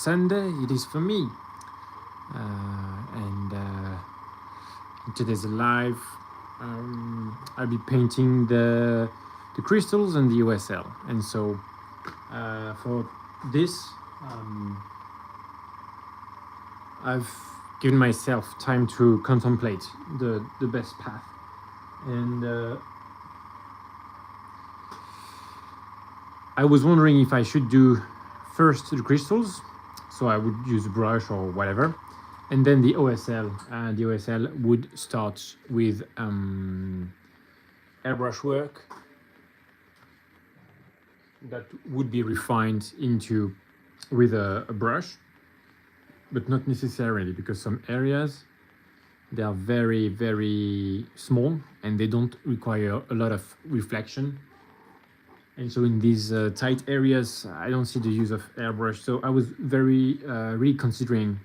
Sunday it is for me. And today's live. I'll be painting the crystals and the OSL. And so for this, I've given myself time to contemplate the best path. And I was wondering if I should do first the crystals, so I would use a brush or whatever, and then the OSL. The OSL would start with airbrush work that would be refined into with a brush, but not necessarily, because some areas they are very, very small and they don't require a lot of reflection. And so in these tight areas, I don't see the use of airbrush. So I was very really considering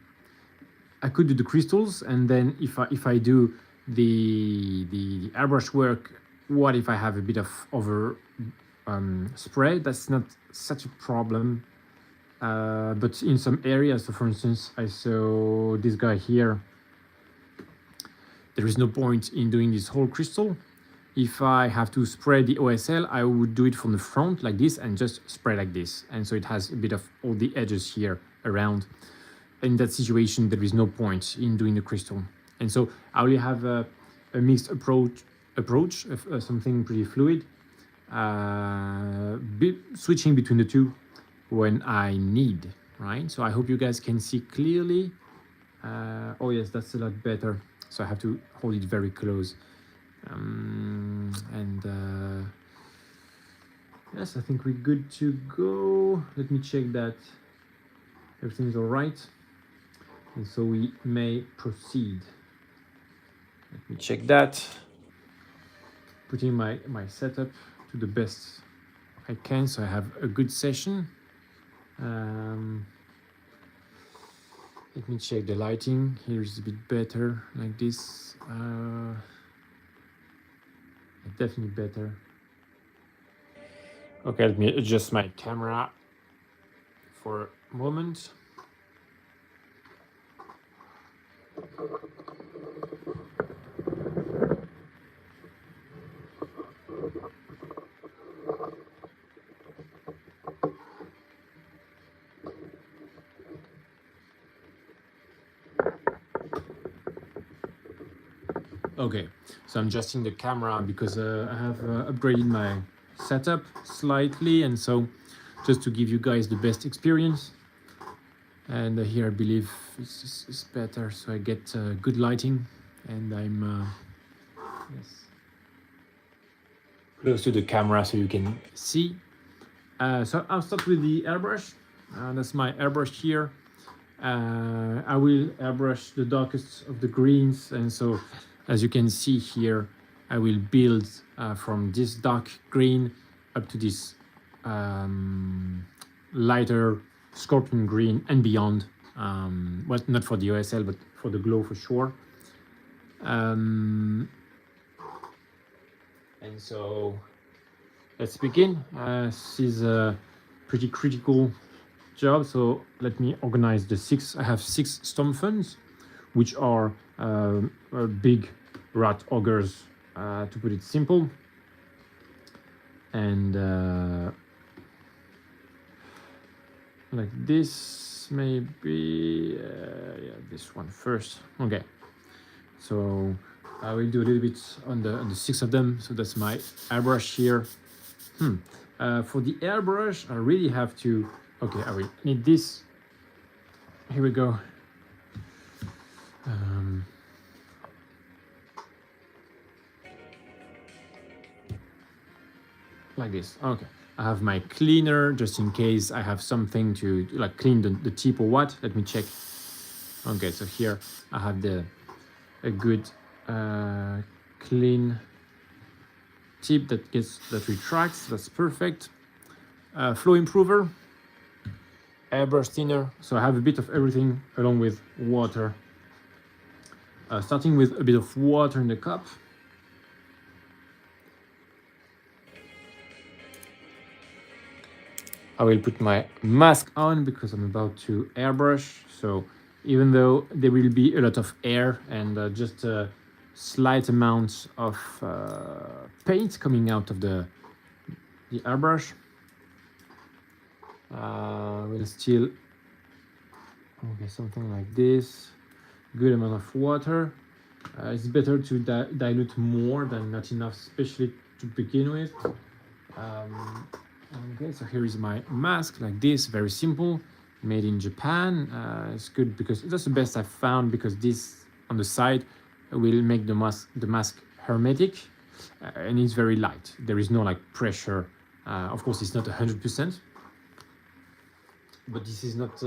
I could do the crystals, and then if I do the airbrush work, what if I have a bit of over spray? That's not such a problem. But in some areas, so for instance, I saw this guy here. There is no point in doing this whole crystal. If I have to spray the OSL, I would do it from the front like this and just spray like this. And so it has a bit of all the edges here around. In that situation, there is no point in doing the crystal. And so I only have a mixed approach of something pretty fluid, switching between the two when I need, right? So I hope you guys can see clearly. Oh yes, that's a lot better. So I have to hold it very close. Yes, I think we're good to go. Let me check that everything's all right, and so we may proceed. Let me check that. Putting my setup to the best I can, so I have a good session. Let me check the lighting. Here is a bit better, like this. Definitely better. Okay, let me adjust my camera for a moment. Okay, so I'm adjusting the camera because I have upgraded my setup slightly, and so just to give you guys the best experience. And here I believe it's better, so I get good lighting, and I'm close to the camera so you can see. So I'll start with the airbrush. That's my airbrush here. I will airbrush the darkest of the greens, and so as you can see here, I will build from this dark green up to this lighter scorpion green and beyond. Well, not for the OSL, but for the glow for sure. And so let's begin. This is a pretty critical job, so let me organize the six. I have 6 Stormfiends, which are big rat ogres, to put it simple. And like this, maybe yeah, this one first. Okay, so I will do a little bit on the 6 of them. So that's my airbrush here. For the airbrush, I really have to. Okay, I will need this. Here we go. Like this. Okay, I have my cleaner just in case I have something to like clean the tip or what. Let me check. Okay, so here I have a good clean tip that retracts. That's perfect. Flow improver, airbrush thinner. So I have a bit of everything along with water. Starting with a bit of water in the cup. I will put my mask on because I'm about to airbrush. So even though there will be a lot of air and just a slight amount of paint coming out of the airbrush, we'll still, okay, something like this, good amount of water. It's better to dilute more than not enough, especially to begin with. Okay, so here is my mask, like this, very simple, made in Japan. It's good because that's the best I've found, because this on the side will make the mask hermetic, and it's very light. There is no like pressure. Of course, it's not 100%, but this is not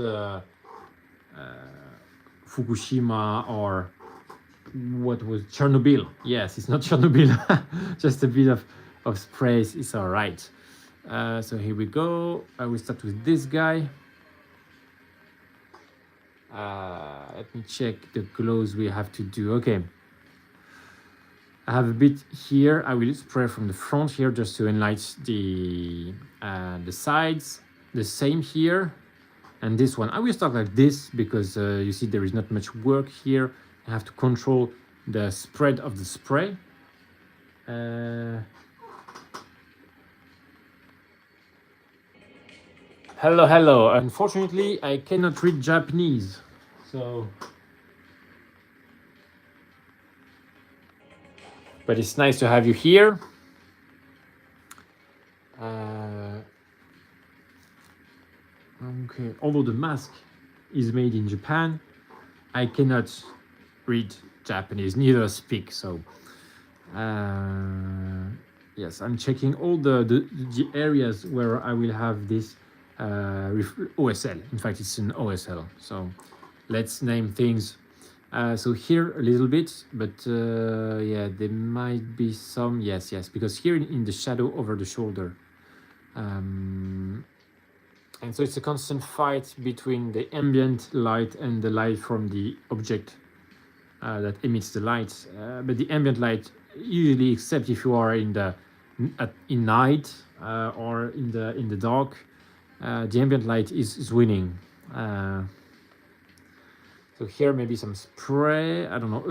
Fukushima or what was Chernobyl. Yes, it's not Chernobyl. Just a bit of spray is all right. So here we go. I will start with this guy. Let me check the glows we have to do. Okay, I have a bit here. I will spray from the front here just to enlighten the sides. The same here, and this one I will start like this because you see there is not much work here. I have to control the spread of the spray. Hello, hello. Unfortunately, I cannot read Japanese, so. But it's nice to have you here. Okay, although the mask is made in Japan, I cannot read Japanese, neither speak. So, yes, I'm checking all the areas where I will have this OSL. In fact, it's an OSL. So, let's name things. So here a little bit, but yeah, there might be some, yes, because here in the shadow over the shoulder. And so it's a constant fight between the ambient light and the light from the object that emits the light. But the ambient light, usually, except if you are in night or in the dark, the ambient light is winning. So here maybe some spray. I don't know.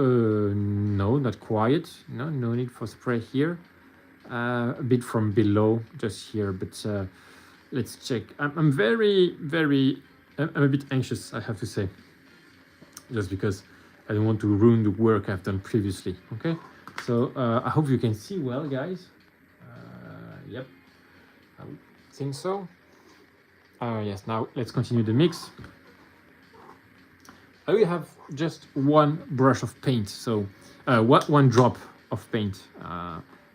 No, not quiet. No need for spray here. A bit from below, just here, but. Let's check. I'm very, I'm a bit anxious, I have to say, just because I don't want to ruin the work I've done previously. Okay, so I hope you can see well, guys. Yep, I think so. Yes, now let's continue the mix. I will have just one brush of paint, so one drop of paint.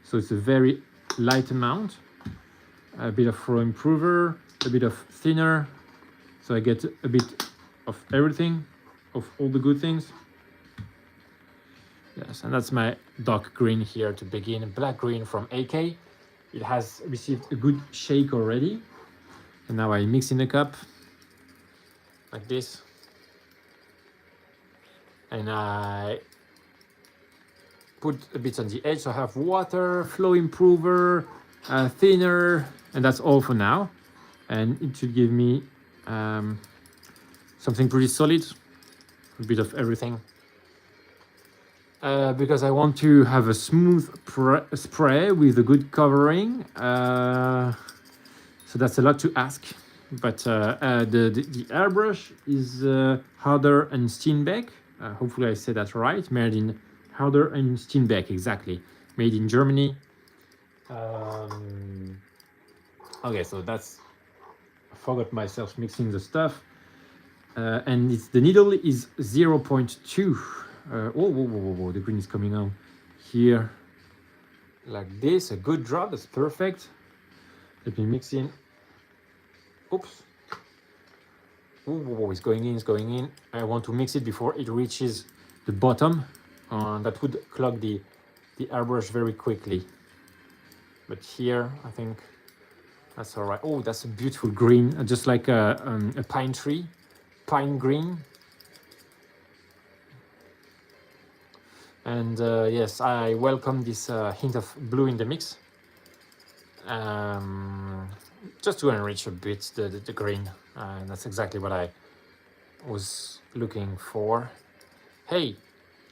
So it's a very light amount. A bit of flow improver, a bit of thinner, so I get a bit of everything, of all the good things. Yes, and that's my dark green here to begin, black green from AK. It has received a good shake already, and now I mix in a cup like this, and I put a bit on the edge, so I have water, flow improver, thinner, and that's all for now. And it should give me something pretty solid, a bit of everything. Because I want to have a smooth spray with a good covering. So that's a lot to ask. But the airbrush is Harder and Steenbeck. Hopefully I said that right. Made in Harder and Steenbeck, exactly. Made in Germany. Okay, so that's, I forgot myself mixing the stuff, and the needle is 0.2. Whoa, the green is coming on here like this. A good drop, that's perfect. Let me mix in. Oops. It's going in. I want to mix it before it reaches the bottom. That would clog the airbrush very quickly. But here, I think that's all right. Oh, that's a beautiful green, just like a pine tree, pine green. And yes, I welcome this hint of blue in the mix. just to enrich a bit the green. And that's exactly what I was looking for. Hey,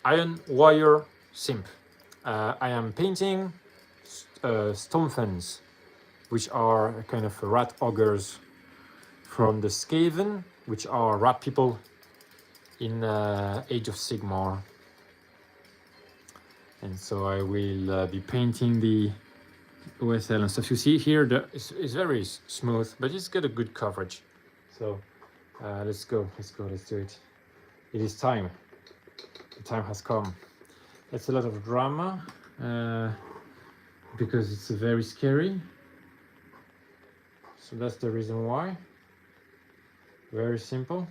Iron Wire Simp. I am painting Stormfiends, which are kind of rat ogres from the Skaven, which are rat people in Age of Sigmar. And so I will be painting the OSL and stuff. You see here, it's very smooth, but it's got a good coverage. So let's go, let's do it. It is time. The time has come. It's a lot of drama because it's very scary. So that's the reason why. Very simple.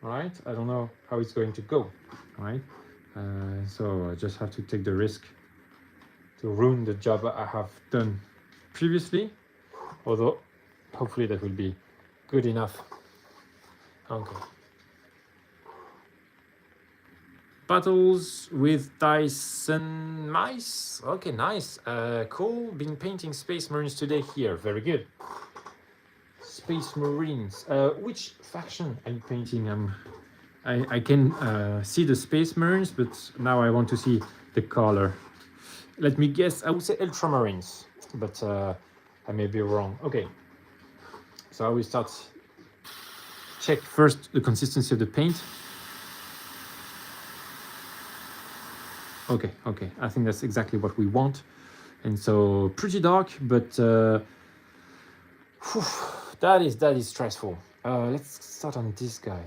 Right? I don't know how it's going to go. Right? So I just have to take the risk to ruin the job I have done previously, although hopefully that will be good enough. Okay. Battles with dice and mice. Okay, nice. Cool. Been painting Space Marines today here. Very good. Space Marines. Which faction are you painting? I can see the Space Marines, but now I want to see the color. Let me guess. I would say Ultramarines, but I may be wrong. Okay. So I will start. Check first the consistency of the paint. Okay, okay. I think that's exactly what we want. And so pretty dark, but whew, that is stressful. Let's start on this guy.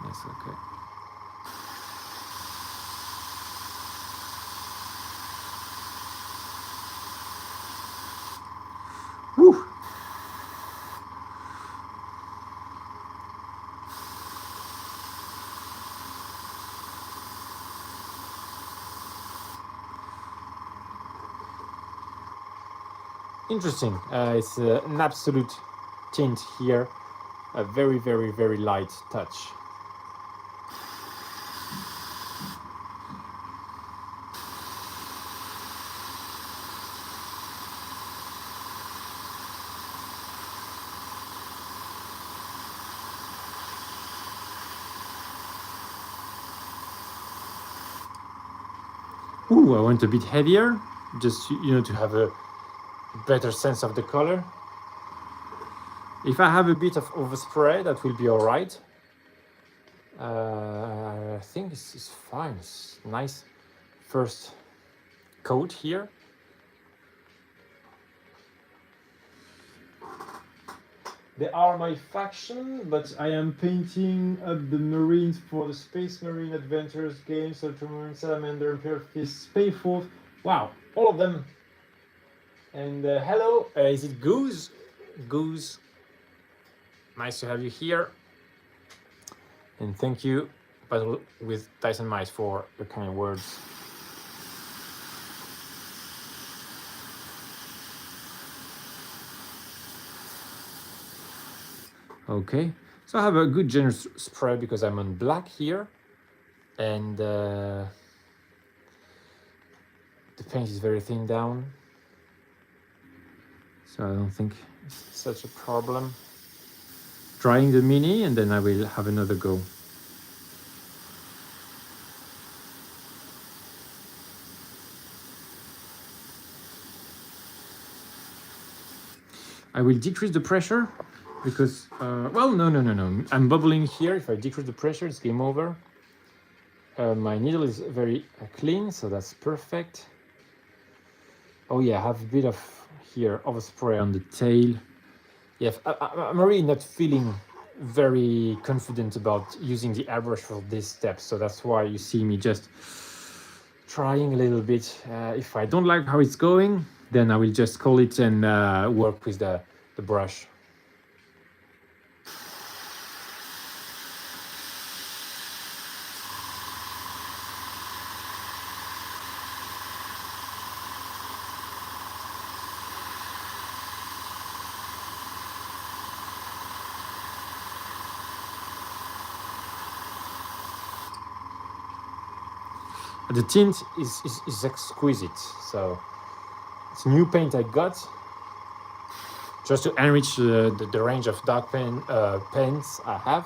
Yes, okay. Whew. Interesting. It's an absolute tint here. A very, very, very light touch. Ooh, I went a bit heavier, just to have a better sense of the color. If I have a bit of overspray, that will be all right. I think it's fine. It's nice first coat here. They are my faction, but I am painting up the Marines for the Space Marine Adventures games, Ultramarine, Salamander, Imperial Fist, Spayforce. Wow, all of them. And hello, is it Goose? Goose. Nice to have you here. And thank you, Battle with Dice and Mice, for your kind words. Okay, so I have a good generous spread because I'm on black here, and the paint is very thin down, so I don't think it's such a problem. Drying the mini, and then I will have another go. I will decrease the pressure because, well, no. I'm bubbling here. If I decrease the pressure, it's game over. My needle is very clean, so that's perfect. Oh yeah, I have a bit of here overspray on the tail. Yeah, I'm really not feeling very confident about using the airbrush for this step, so that's why you see me just trying a little bit. If I don't like how it's going, then I will just call it and work with the brush. The tint is exquisite. So it's new paint I got just to enrich the range of dark paints I have.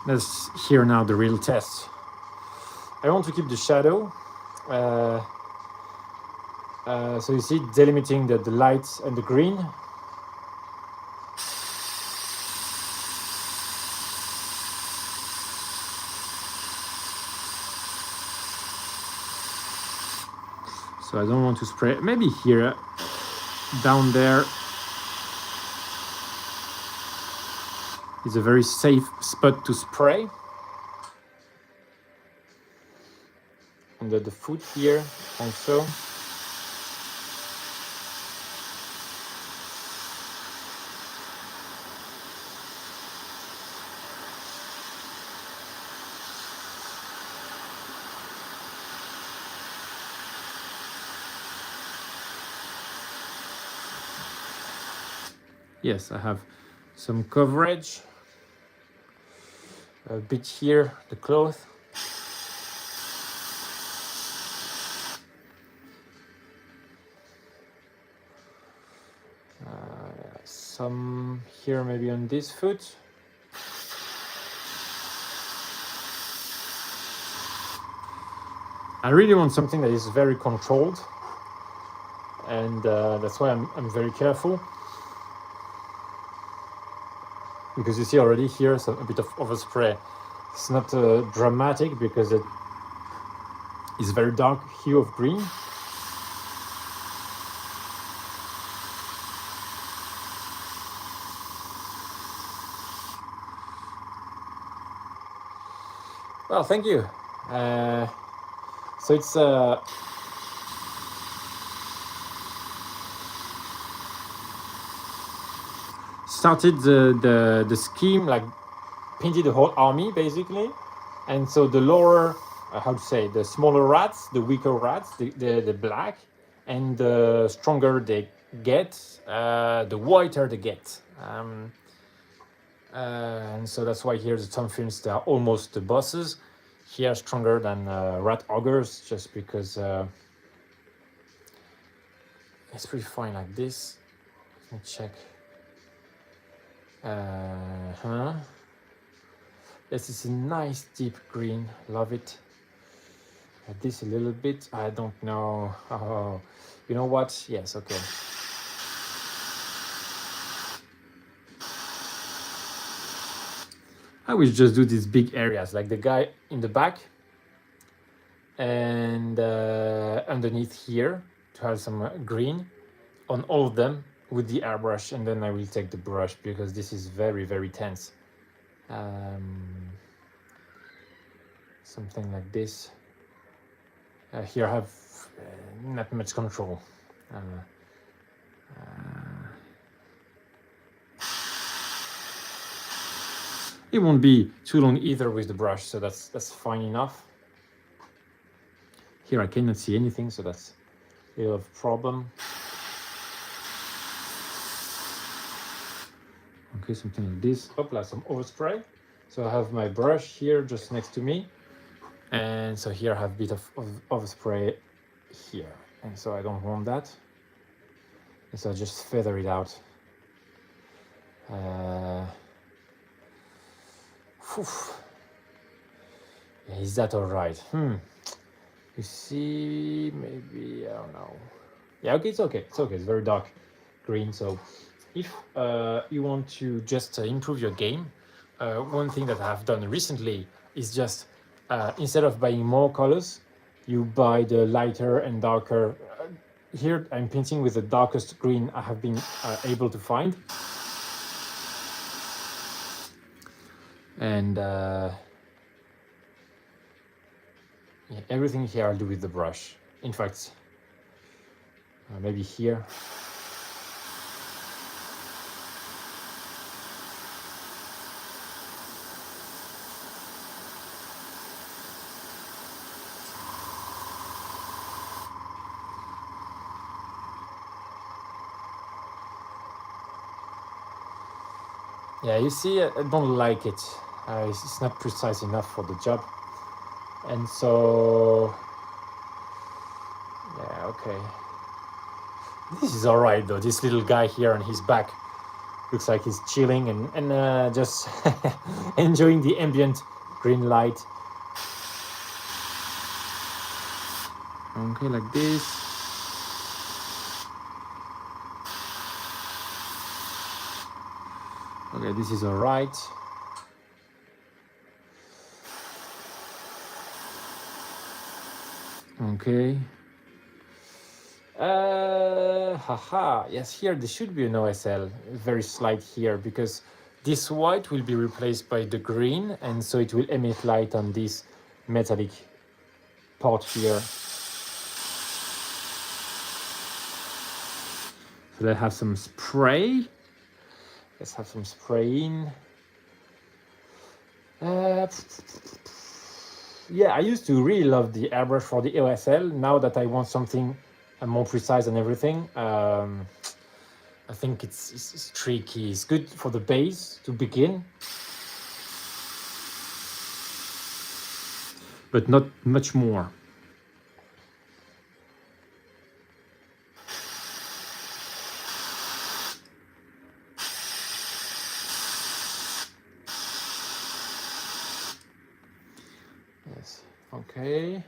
Let's hear now the real test. I want to keep the shadow. So you see delimiting the light and the green. So I don't want to spray, maybe here, down there is a very safe spot to spray. Under the foot here also. Yes, I have some coverage. A bit here, the cloth. Some here maybe on this foot. I really want something that is very controlled, and that's why I'm very careful. Because you see already here a bit of overspray. It's not dramatic because it is very dark hue of green. Well, thank you. So it's started the scheme, like painted the whole army basically, and so the lower, how to say, the smaller rats, the weaker rats, the black, and the stronger they get, the whiter they get. And so that's why here the Stormfiends, they are almost the bosses. Here stronger than rat ogres, just because it's pretty fine like this. Let me check. This is a nice deep green, love it. This a little bit, I don't know. Oh, you know what? Yes, okay. I will just do these big areas, like the guy in the back and underneath here, to have some green on all of them with the airbrush, and then I will take the brush because this is very, very tense. Something like this. Here I have not much control. It won't be too long either with the brush, so that's fine enough. Here I cannot see anything, so that's a little of a problem. Okay, something like this. Hopla, some overspray. So I have my brush here just next to me, and so here I have a bit of overspray here, and so I don't want that, and so I just feather it out. Yeah, is that all right? You see, maybe, I don't know. Yeah, okay, it's okay. It's okay. It's very dark green. So if you want to just improve your game, one thing that I've done recently is just instead of buying more colors, you buy the lighter and darker here I'm painting with the darkest green I have been able to find. And yeah, everything here I'll do with the brush. In fact, maybe here. Yeah, you see, I don't like it. It's not precise enough for the job. And so, yeah, okay. This is all right though. This little guy here on his back looks like he's chilling and just enjoying the ambient green light. Okay, like this. Okay, this is all right. Okay. Haha. Yes, here there should be an OSL, very slight here, because this white will be replaced by the green, and so it will emit light on this metallic part here. So let's have some spray. Let's have some spray in. Yeah, I used to really love the airbrush for the OSL. Now that I want something more precise and everything, I think it's tricky. It's good for the base to begin, but not much more. Yes, okay.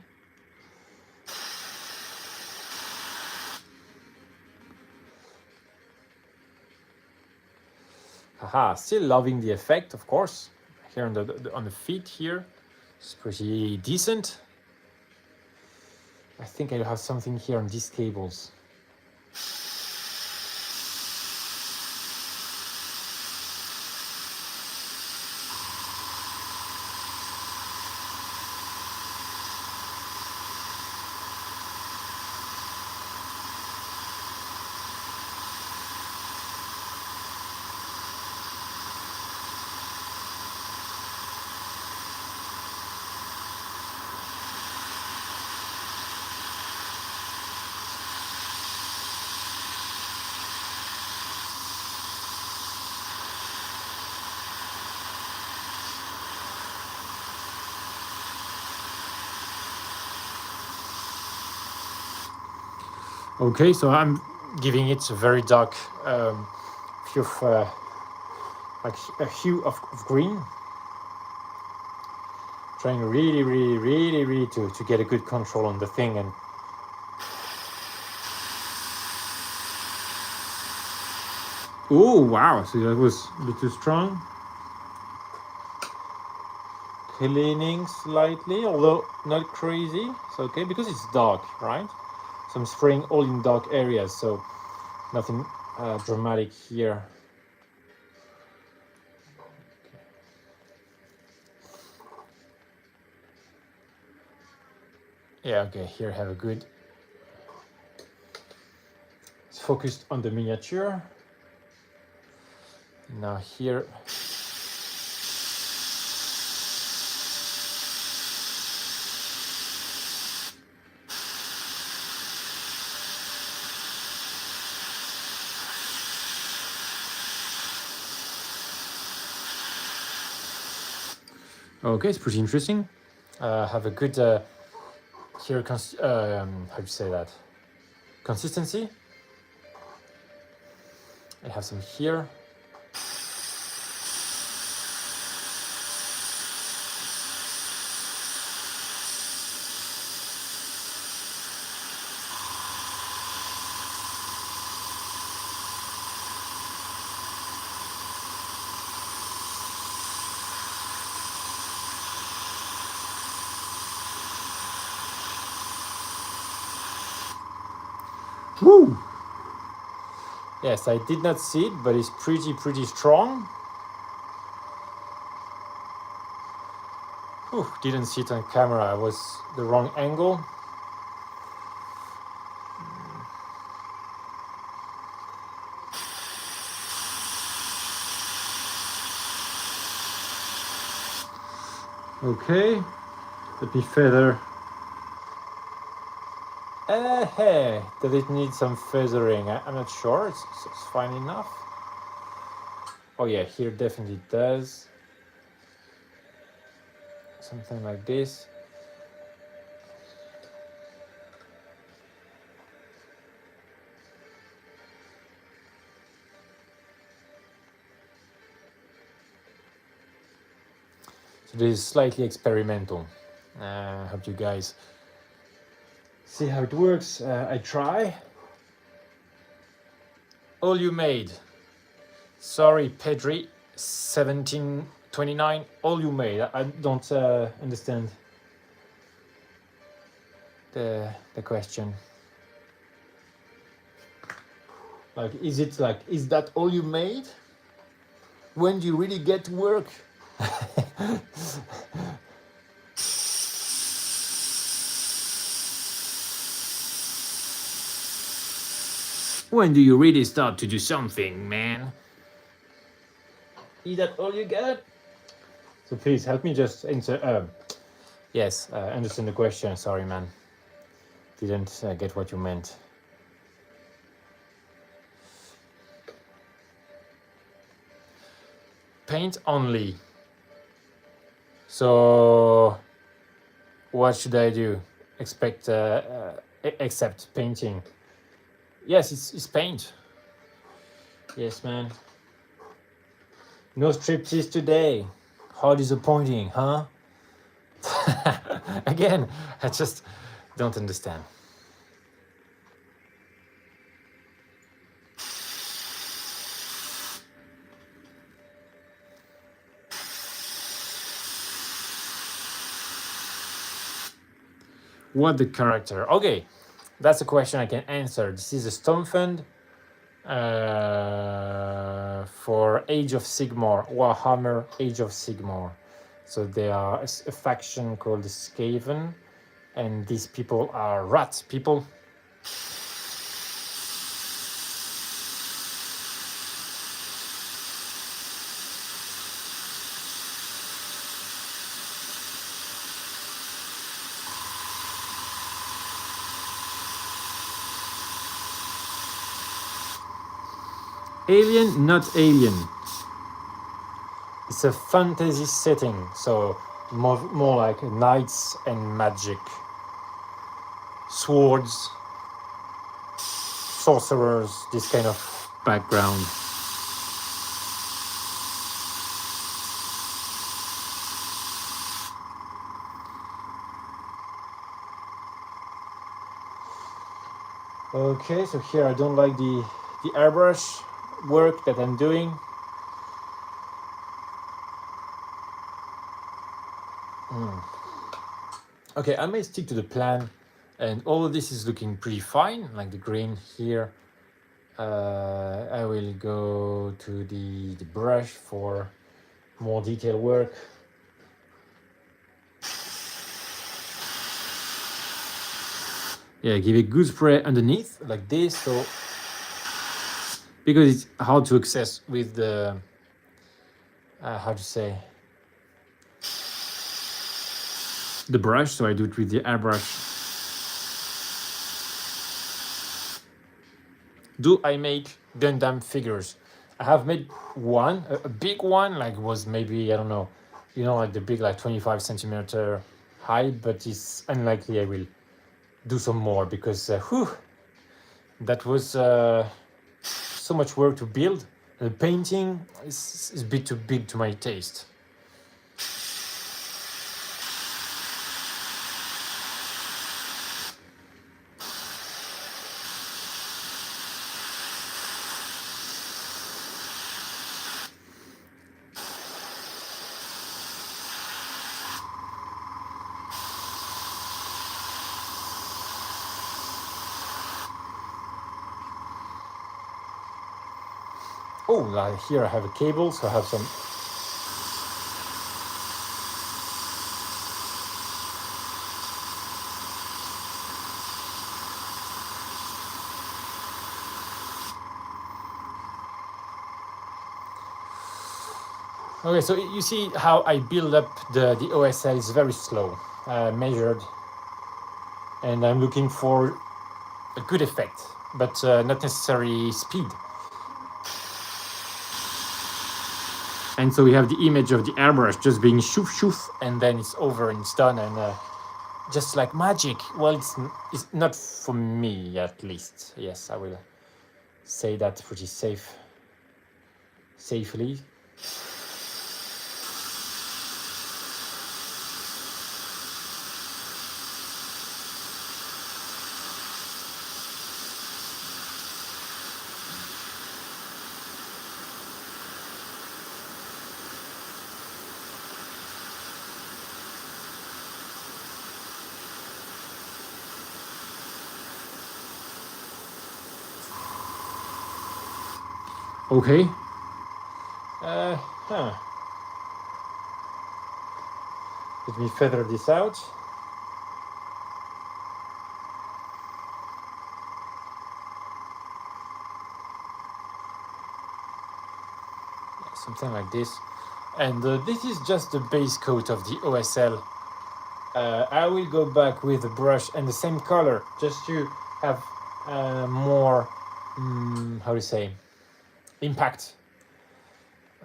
Haha, still loving the effect, of course. Here on the feet here, it's pretty decent. I think I'll have something here on these cables. Okay, so I'm giving it a very dark hue of, like a hue of green. Trying really to get a good control on the thing. And oh wow, so that was a bit too strong. Cleaning slightly, although not crazy. It's okay because it's dark, right? So I'm spraying all in dark areas, so nothing dramatic here. Yeah, okay, here I have a good... It's focused on the miniature. Now here... Okay, it's pretty interesting. Have a good here how do you say that? Consistency. I have some here. Woo! Yes, I did not see it, but it's pretty strong. Whew, didn't see it on camera. I was the wrong angle. Okay, let me feather. Hey, does it need some feathering? I'm not sure. It's fine enough. Oh yeah, here definitely does. Something like this. So this is slightly experimental. Hope you guys see how it works. I try. All you made. Sorry, Pedri, 1729. All you made. I don't understand the question. Like, is that all you made? When do you really get to work? When do you really start to do something, man? Is that all you got? So please help me just answer. Yes, understand the question. Sorry, man. Didn't get what you meant. Paint only. So, what should I do? Except painting? Yes, it's paint. Yes, man. No striptease today. How disappointing, huh? Again, I just don't understand. What the character? Okay, that's a question I can answer. This is a Stormfiend for Age of Sigmar, Warhammer Age of Sigmar. So they are a faction called the Skaven, and these people are rat people. Alien, not alien. It's a fantasy setting, so more like knights and magic, swords, sorcerers, this kind of background. Okay, so here I don't like the airbrush work that I'm doing. Okay, I may stick to the plan, and all of this is looking pretty fine, like the green here. I will go to the brush for more detailed work. Yeah, give a good spray underneath, like this, so because it's hard to access with the how to say, the brush, so I do it with the airbrush. Do I make Gundam figures? I have made one, a big one, like was maybe, I don't know, like the big, like 25 centimeter high, but it's unlikely I will do some more because that was so much work to build. The painting is a bit too big to my taste. like here I have a cable, so I have some. Okay, so you see how I build up the OSL is very slow, measured, and I'm looking for a good effect, but not necessarily speed. And so we have the image of the airbrush just being shoof shoof, and then it's over and it's done, and just like magic. Well, it's not for me, at least. Yes, I will say that pretty safely. Okay. Let me feather this out. Something like this. And this is just the base coat of the OSL. I will go back with the brush and the same color, just to have more, how do you say, impact.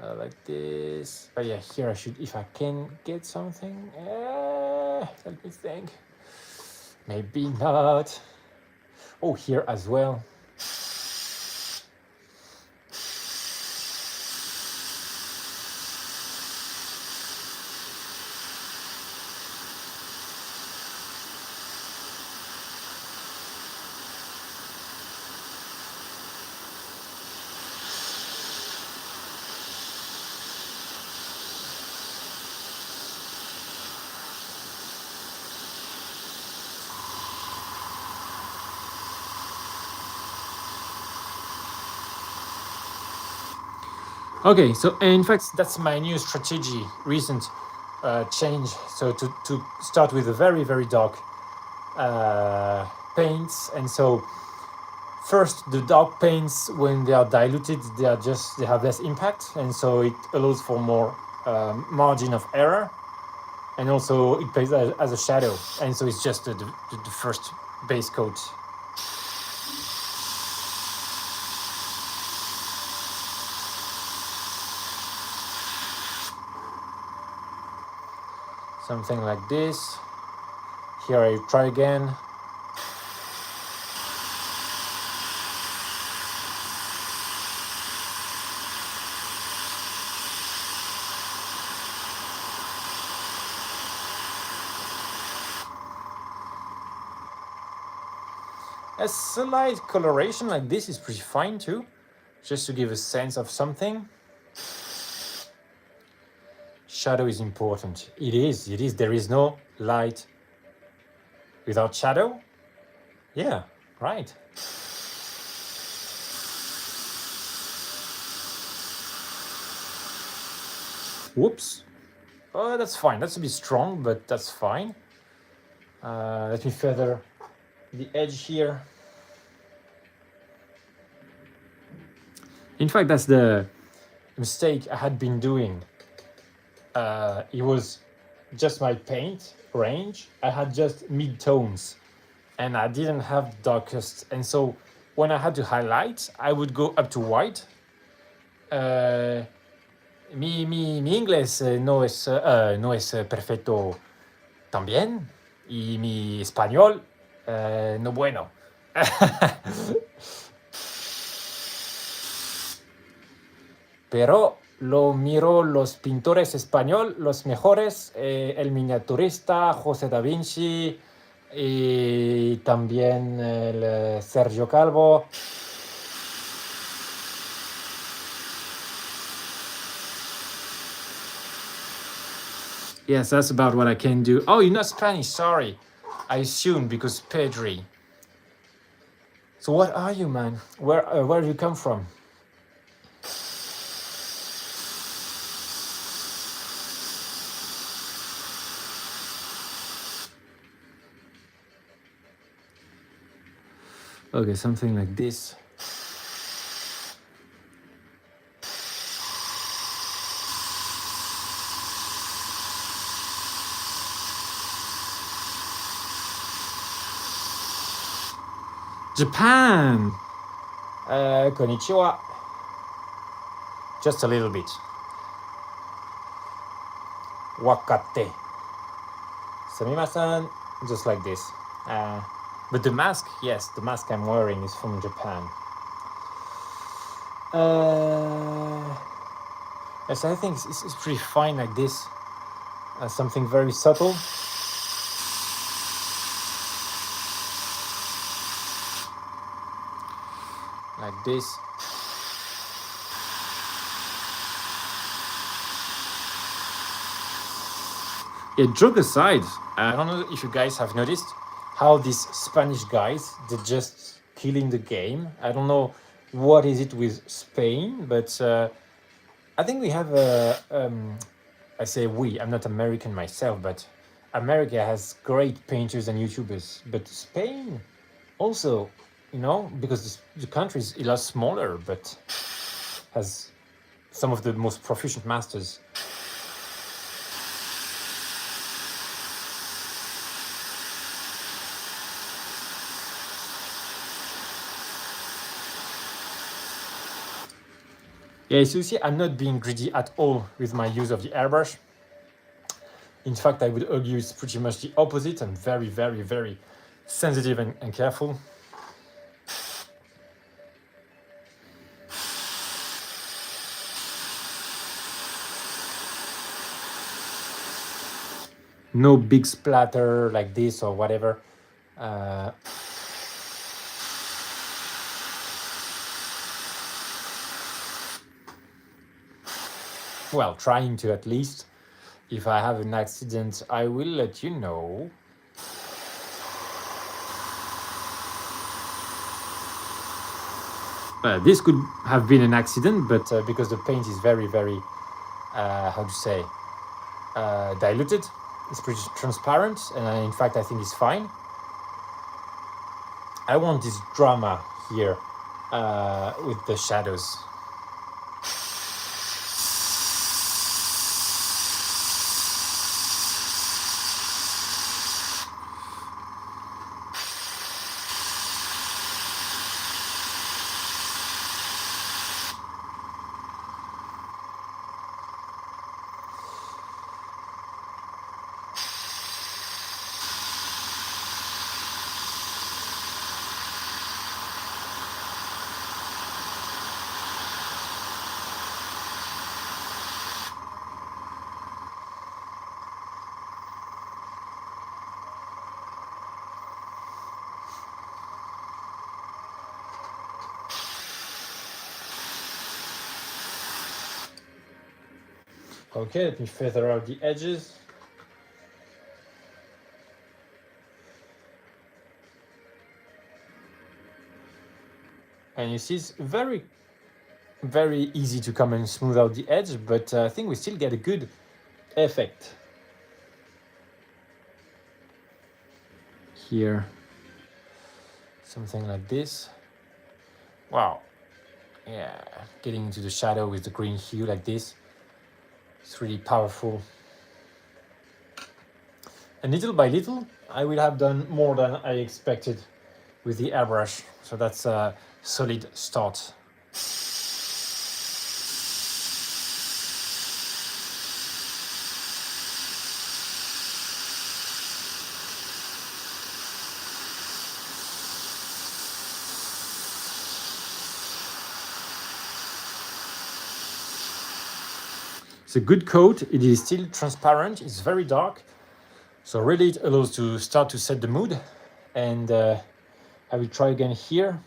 Like this. But yeah, here I should, if I can get something. Let me think. Maybe not. Oh, here as well. Okay, so in fact that's my new strategy, recent change. So to start with a very dark paints, and so first the dark paints, when they are diluted, they have less impact, and so it allows for more margin of error, and also it plays as a shadow, and so it's just the first base coat. Something like this. Here I try again. A slight coloration like this is pretty fine too, just to give a sense of something. Shadow is important. It is. There is no light without shadow. Yeah, right. Whoops. Oh, that's fine. That's a bit strong, but that's fine. Let me feather the edge here. In fact, that's the mistake I had been doing. It was just my paint range. I had just mid-tones, and I didn't have darkest. And so when I had to highlight, I would go up to white. Mi inglés no es perfecto también, y mi español no bueno. Pero lo miro los pintores español, los mejores, el miniaturista José da Vinci y también el Sergio Calvo. Yes, that's about what I can do. Oh, you're not Spanish, sorry. I assume because Pedri. So what are you, man? Where do you come from? Okay, something like this. Japan! Konnichiwa. Just a little bit. Wakate. Sumimasen. Just like this. But the mask, yes, the mask I'm wearing is from Japan. Yes, I think it's pretty fine like this. Something very subtle. Like this. Yeah, joke aside, I don't know if you guys have noticed how these Spanish guys, they're just killing the game. I don't know what is it with Spain, but I think we have I say we, I'm not American myself, but America has great painters and YouTubers. But Spain also, you know, because the country is a lot smaller, but has some of the most proficient masters. Yeah, so you see, I'm not being greedy at all with my use of the airbrush. In fact, I would argue it's pretty much the opposite. I'm very, very, very sensitive and careful. No big splatter like this or whatever. Well, trying to at least. If I have an accident, I will let you know. This could have been an accident, but because the paint is very, very, how to say, diluted, it's pretty transparent, and in fact I think it's fine. I want this drama here with the shadows. Okay, let me feather out the edges. And you see, it's very, very easy to come and smooth out the edge, but I think we still get a good effect. Here, something like this. Wow. Yeah, getting into the shadow with the green hue like this. It's really powerful. And little by little, I will have done more than I expected with the airbrush. So that's a solid start. It's a good coat. It is still transparent. It's very dark. So really it allows to start to set the mood. And I will try again here.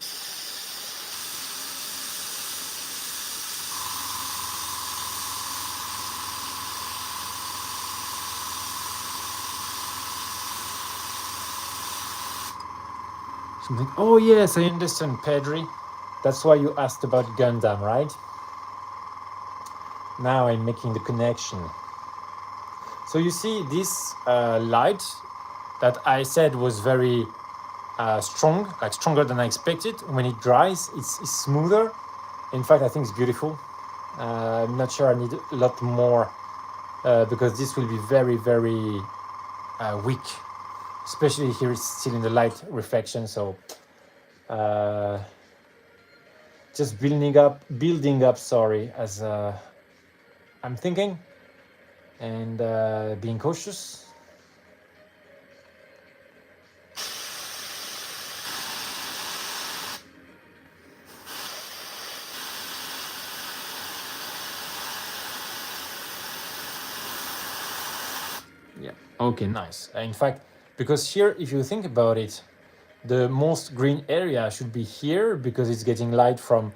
Something. Oh yes, I understand, Pedri. That's why you asked about Gundam, right? Now I'm making the connection. So you see this light that I said was very strong, like stronger than I expected. When it dries, it's smoother. In fact, I think it's beautiful. I'm not sure I need a lot more because this will be very, very weak, especially here it's still in the light reflection. So just building up, sorry, as I'm thinking, and being cautious. Yeah, okay, nice. In fact, because here, if you think about it, the most green area should be here because it's getting light from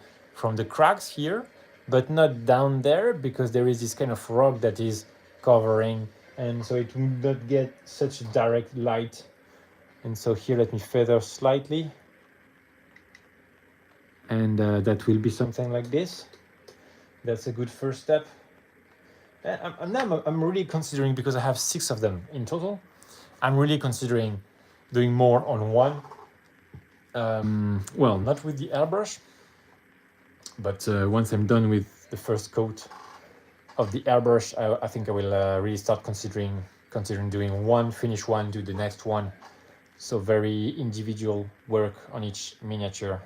the cracks here, but not down there because there is this kind of rock that is covering, and so it will not get such direct light. And so here, let me feather slightly, and that will be something like this. That's a good first step. I'm really considering, because I have 6 of them in total, I'm really considering doing more on one. Well, not with the airbrush, but once I'm done with the first coat of the airbrush, I think I will really start considering doing one, finish one, do the next one. So very individual work on each miniature.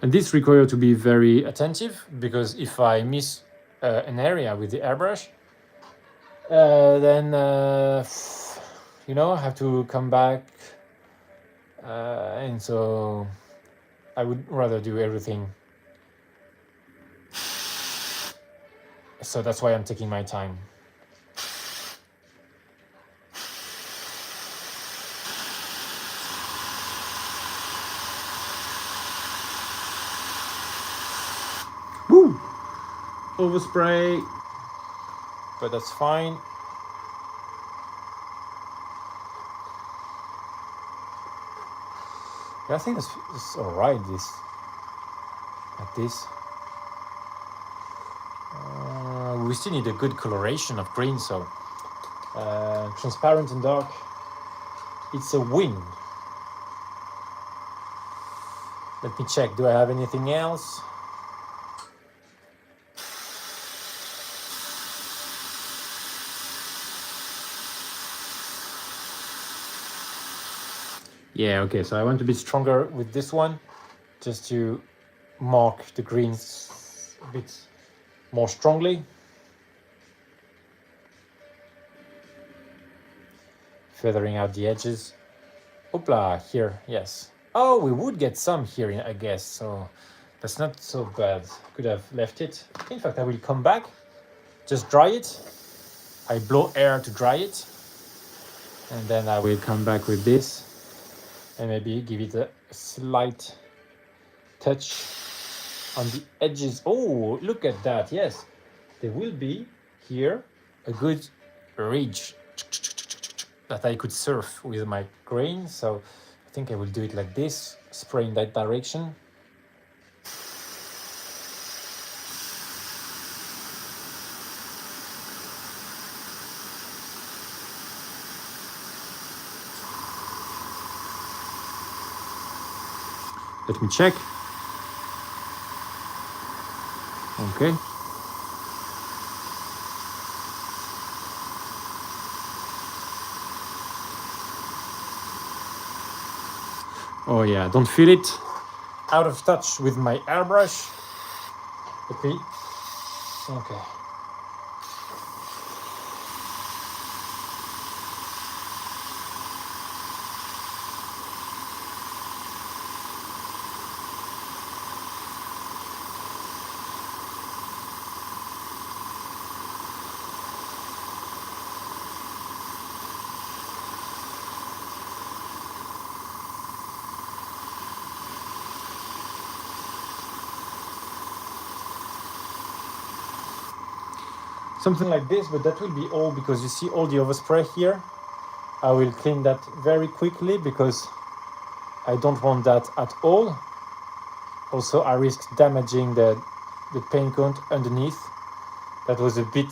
And this requires to be very attentive, because if I miss an area with the airbrush, then I have to come back, and so I would rather do everything. So that's why I'm taking my time. Woo! Overspray, but that's fine. Yeah, I think it's all right. This, like this. We still need a good coloration of green, so transparent and dark. It's a win. Let me check. Do I have anything else? Yeah, okay, so I want to be stronger with this one, just to mark the greens a bit more strongly. Feathering out the edges. Hoopla, here, yes. Oh, we would get some here, I guess, so that's not so bad. Could have left it. In fact, I will come back, just dry it. I blow air to dry it, and then I will come back with this and maybe give it a slight touch on the edges. Oh, look at that. Yes, there will be here a good ridge that I could surf with my grain. So I think I will do it like this, spray in that direction. Let me check. Okay. Oh yeah, don't feel it. Out of touch with my airbrush. Okay. Okay. Something like this, but that will be all, because you see all the overspray here. I will clean that very quickly because I don't want that at all. Also, I risked damaging the paint count underneath. That was a bit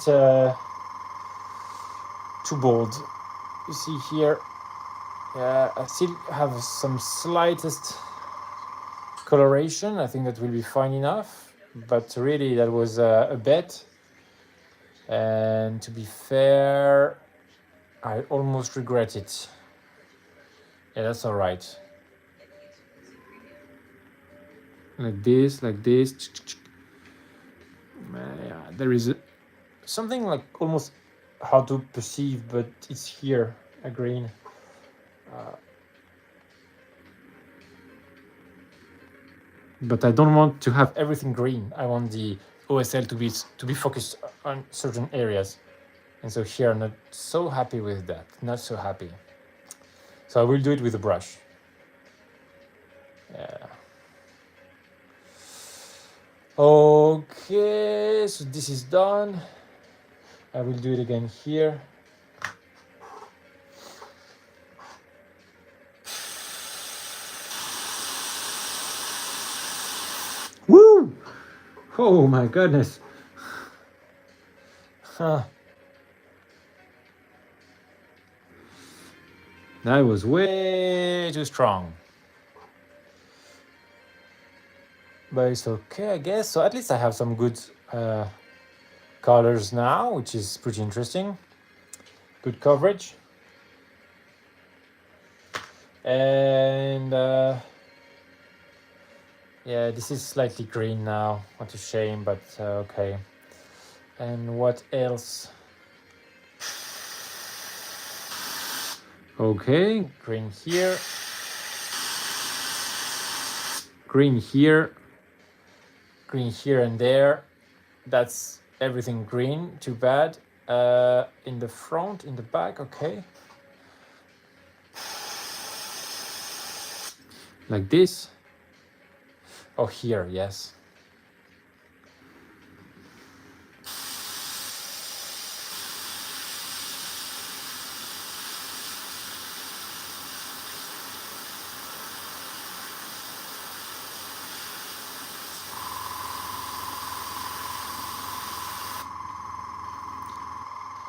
too bold. You see here, I still have some slightest coloration. I think that will be fine enough, but really that was a bet. And to be fair, I almost regret it. Yeah, that's all right. Like this. Yeah, there is something like almost hard to perceive, but it's here, a green. But I don't want to have everything green. I want the OSL to be focused on certain areas. And so here I'm not so happy with that. Not so happy. So I will do it with a brush. Yeah. Okay, so this is done. I will do it again here. Woo! Oh my goodness. Huh. That was way too strong. But it's okay, I guess. So at least I have some good colors now, which is pretty interesting. Good coverage. And yeah, this is slightly green now. What a shame, but okay. And what else? Okay, green here. Green here. Green here and there. That's everything green. Too bad. In the front, in the back, okay. Like this. Oh, here, yes.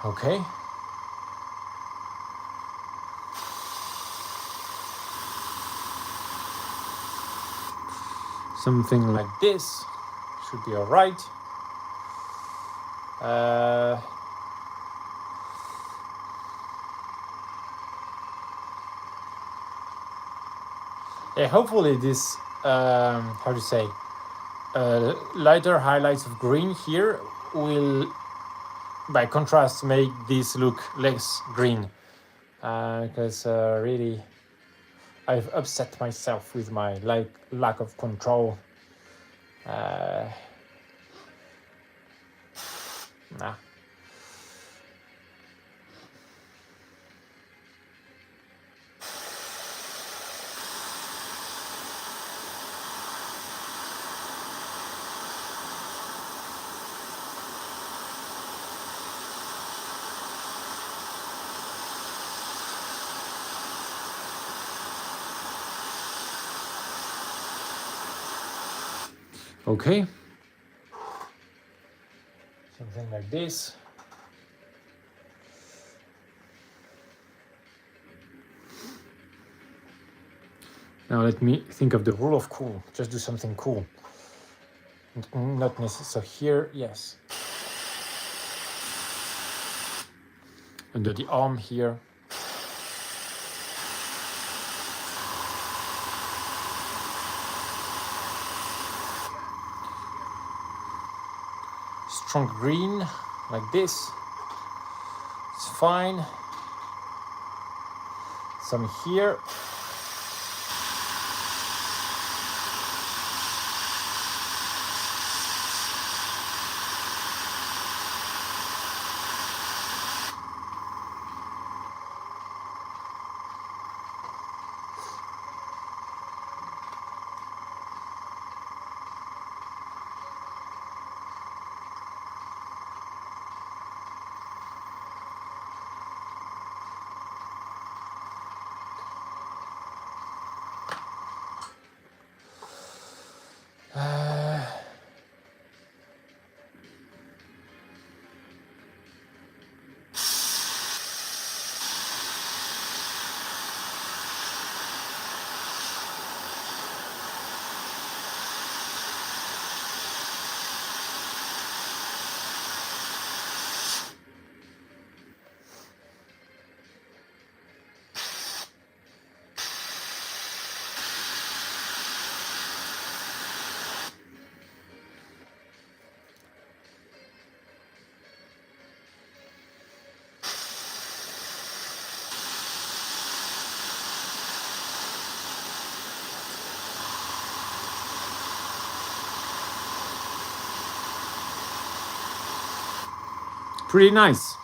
Okay. Something like this should be all right. Yeah, hopefully this, how to say, lighter highlights of green here will, by contrast, make this look less green. Because really, I've upset myself with my lack of control. Nah. Okay. Something like this. Now let me think of the rule of cool. Just do something cool. Not necessary. So here, yes. Under the arm here. Strong green, like this. It's fine. Some here. pretty nice.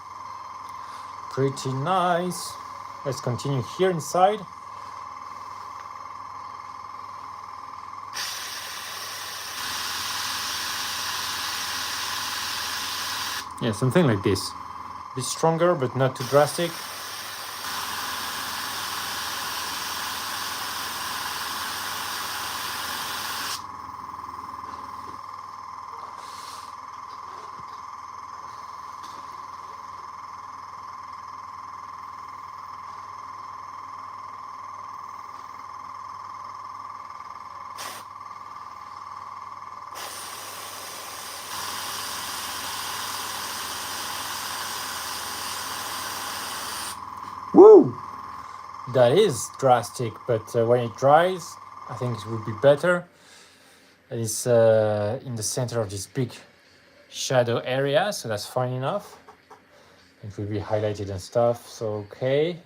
Pretty nice. Let's continue here inside. Yeah, something like this. A bit stronger, but not too drastic. Woo! That is drastic, but when it dries, I think it would be better. It's in the center of this big shadow area, so that's fine enough. It will be highlighted and stuff, so okay.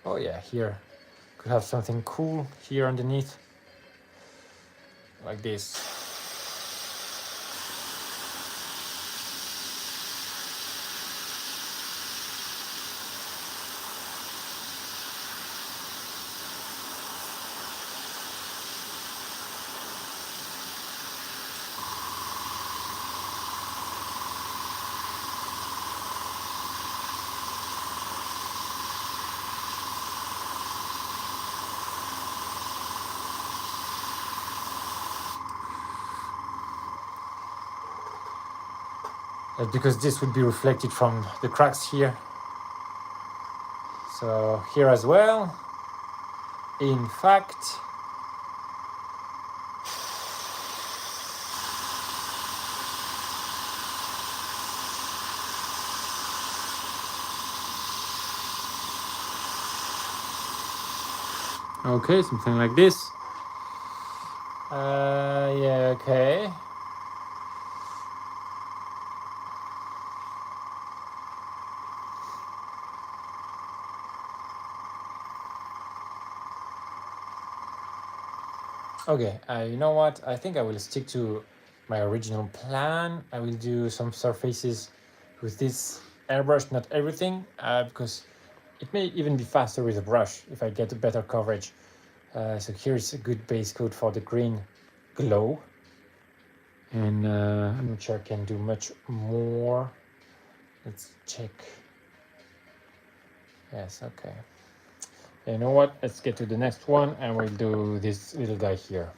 Oh yeah, here. Could have something cool here underneath. Like this. Because this would be reflected from the cracks here. So here as well. In fact, okay, something like this. Yeah, okay. Okay, you know what? I think I will stick to my original plan. I will do some surfaces with this airbrush, not everything, because it may even be faster with a brush if I get a better coverage. So here's a good base coat for the green glow. And I'm not sure I can do much more. Let's check. Yes, okay. You know what? Let's get to the next one and we'll do this little guy here.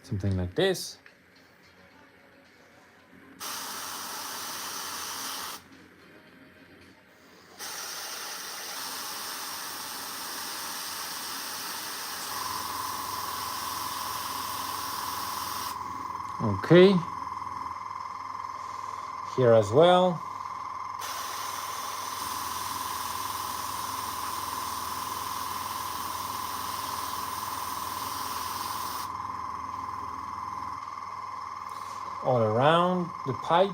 Something like this. Okay. Here as well. All around the pipe.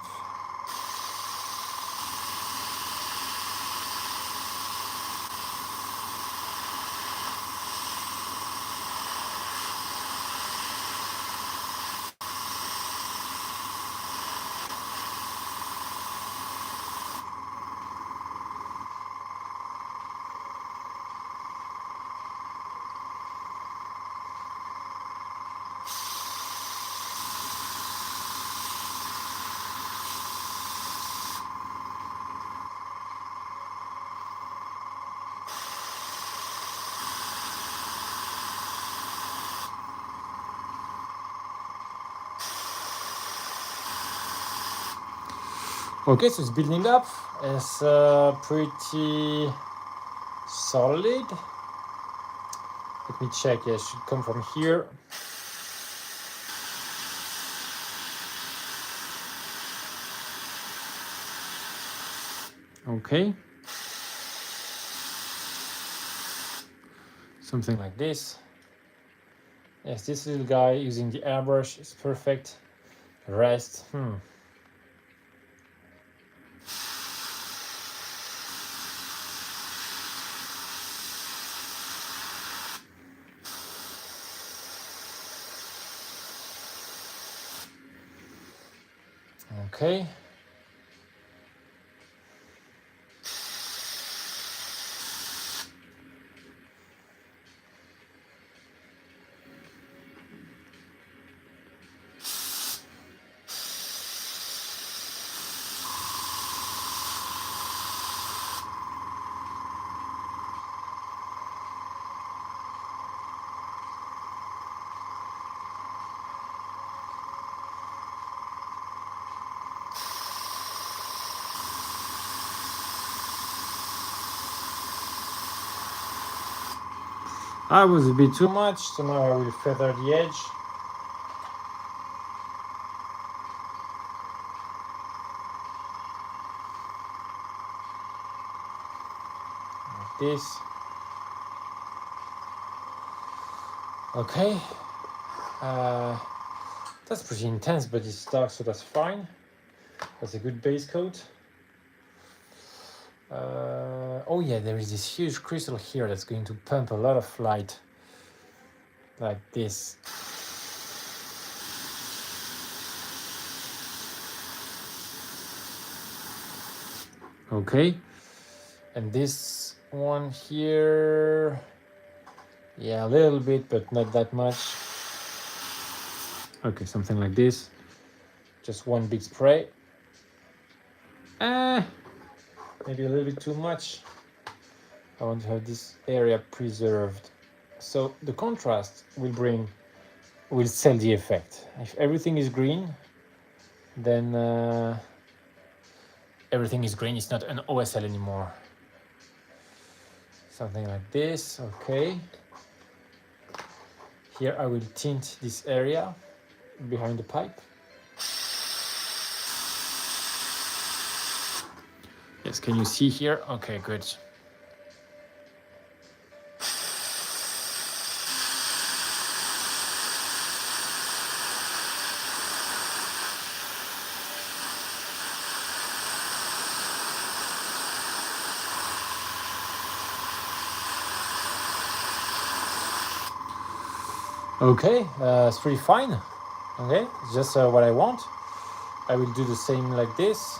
Okay, so it's building up. It's pretty solid. Let me check. Yeah, it should come from here. Okay. Something like this. Yes, this little guy using the airbrush is perfect. Rest. Okay. I was a bit too much, so now I will feather the edge. Like this. Okay. That's pretty intense, but it's dark, so that's fine. That's a good base coat. Oh yeah, there is this huge crystal here that's going to pump a lot of light. Like this. Okay. And this one here, yeah, a little bit, but not that much. Okay, something like this. Just one big spray. Maybe a little bit too much. I want to have this area preserved. So the contrast will sell the effect. If everything is green, then everything is green. It's not an OSL anymore. Something like this. Okay. Here I will tint this area behind the pipe. Yes, can you see here? Okay, good. Okay, it's pretty fine. Okay, it's just what I want. I will do the same like this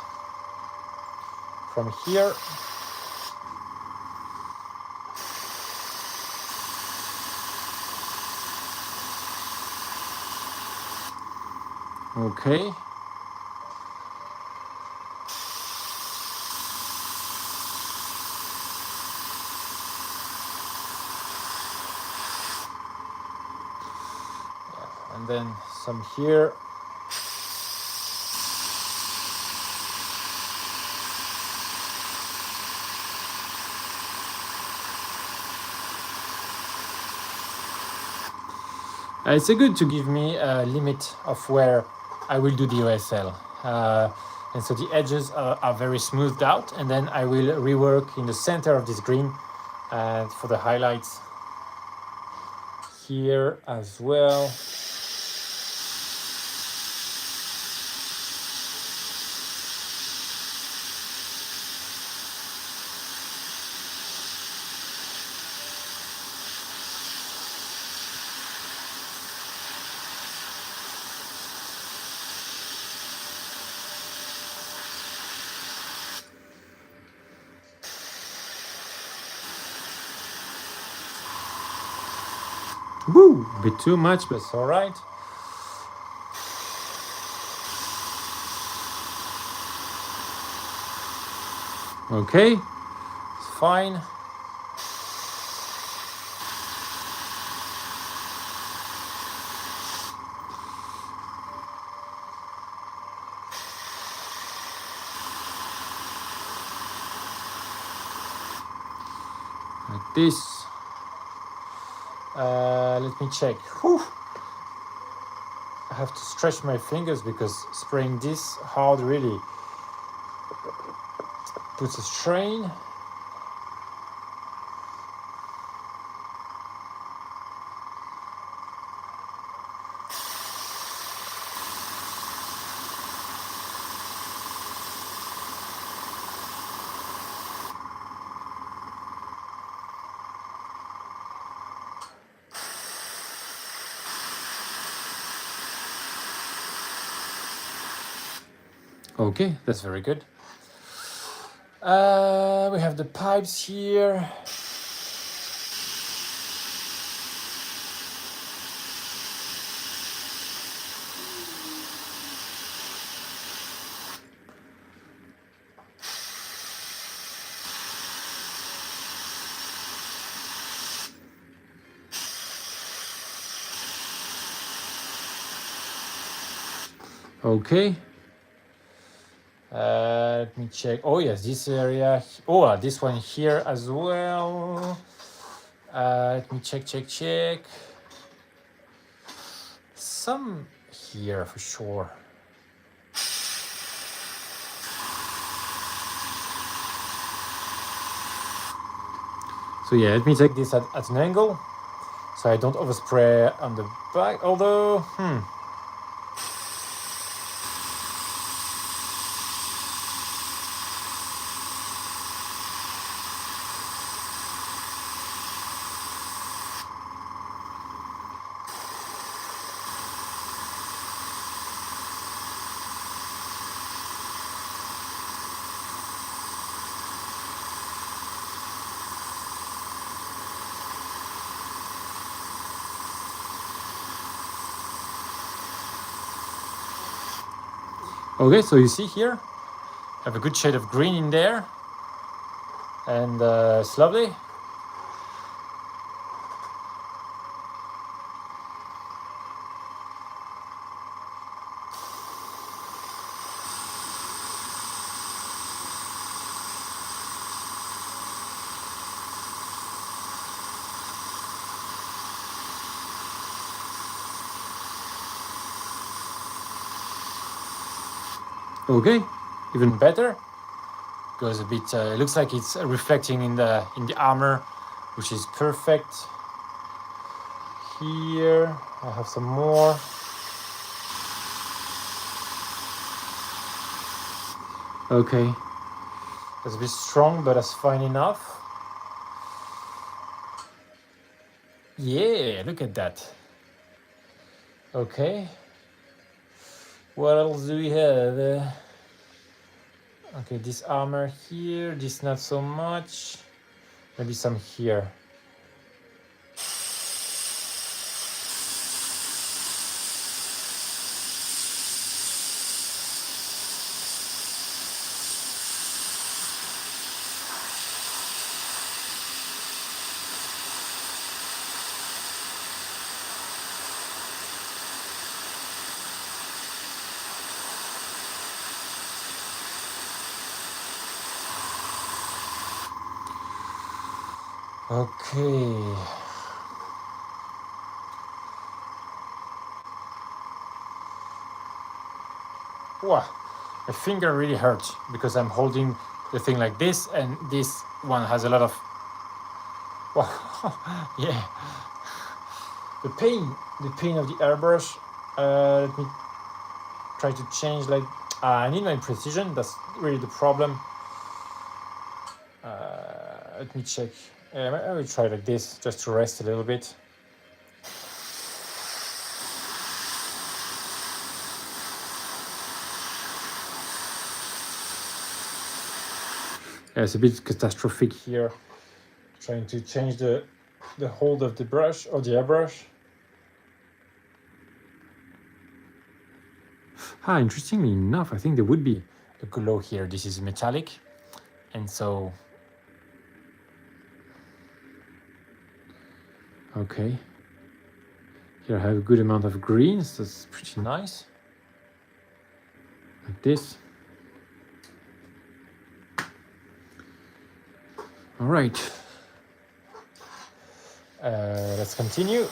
from here. Okay. And then some here. It's good to give me a limit of where I will do the OSL. And so the edges are very smoothed out, and then I will rework in the center of this green for the highlights here as well. Woo! A bit too much, but it's all right. Okay, it's fine. Like this. Let me check. Whew. I have to stretch my fingers because spraying this hard really puts a strain. Okay, that's very good. We have the pipes here. Okay. Let me check. Oh yes, this area. Oh, this one here as well. Let me check. Some here for sure. So yeah, let me take this at an angle so I don't overspray on the back. Although, okay, so you see here, I have a good shade of green in there, and it's lovely. Okay, even better. Goes a bit. It looks like it's reflecting in the armor, which is perfect. Here I have some more. Okay, that's a bit strong, but that's fine enough. Yeah, look at that. Okay. What else do we have? Okay, this armor here, this not so much. Maybe some here. Okay. Wow, my finger really hurts because I'm holding the thing like this, and this one has a lot of. Wow, yeah. The pain of the airbrush. Let me try to change. Like, I need my precision. That's really the problem. Let me check. I will try like this just to rest a little bit. Yeah, it's a bit catastrophic here. Trying to change the hold of the brush or the airbrush. Interestingly enough, I think there would be a glow here. This is metallic, and so okay. Here I have a good amount of greens. That's pretty nice. Like this. All right. Let's continue.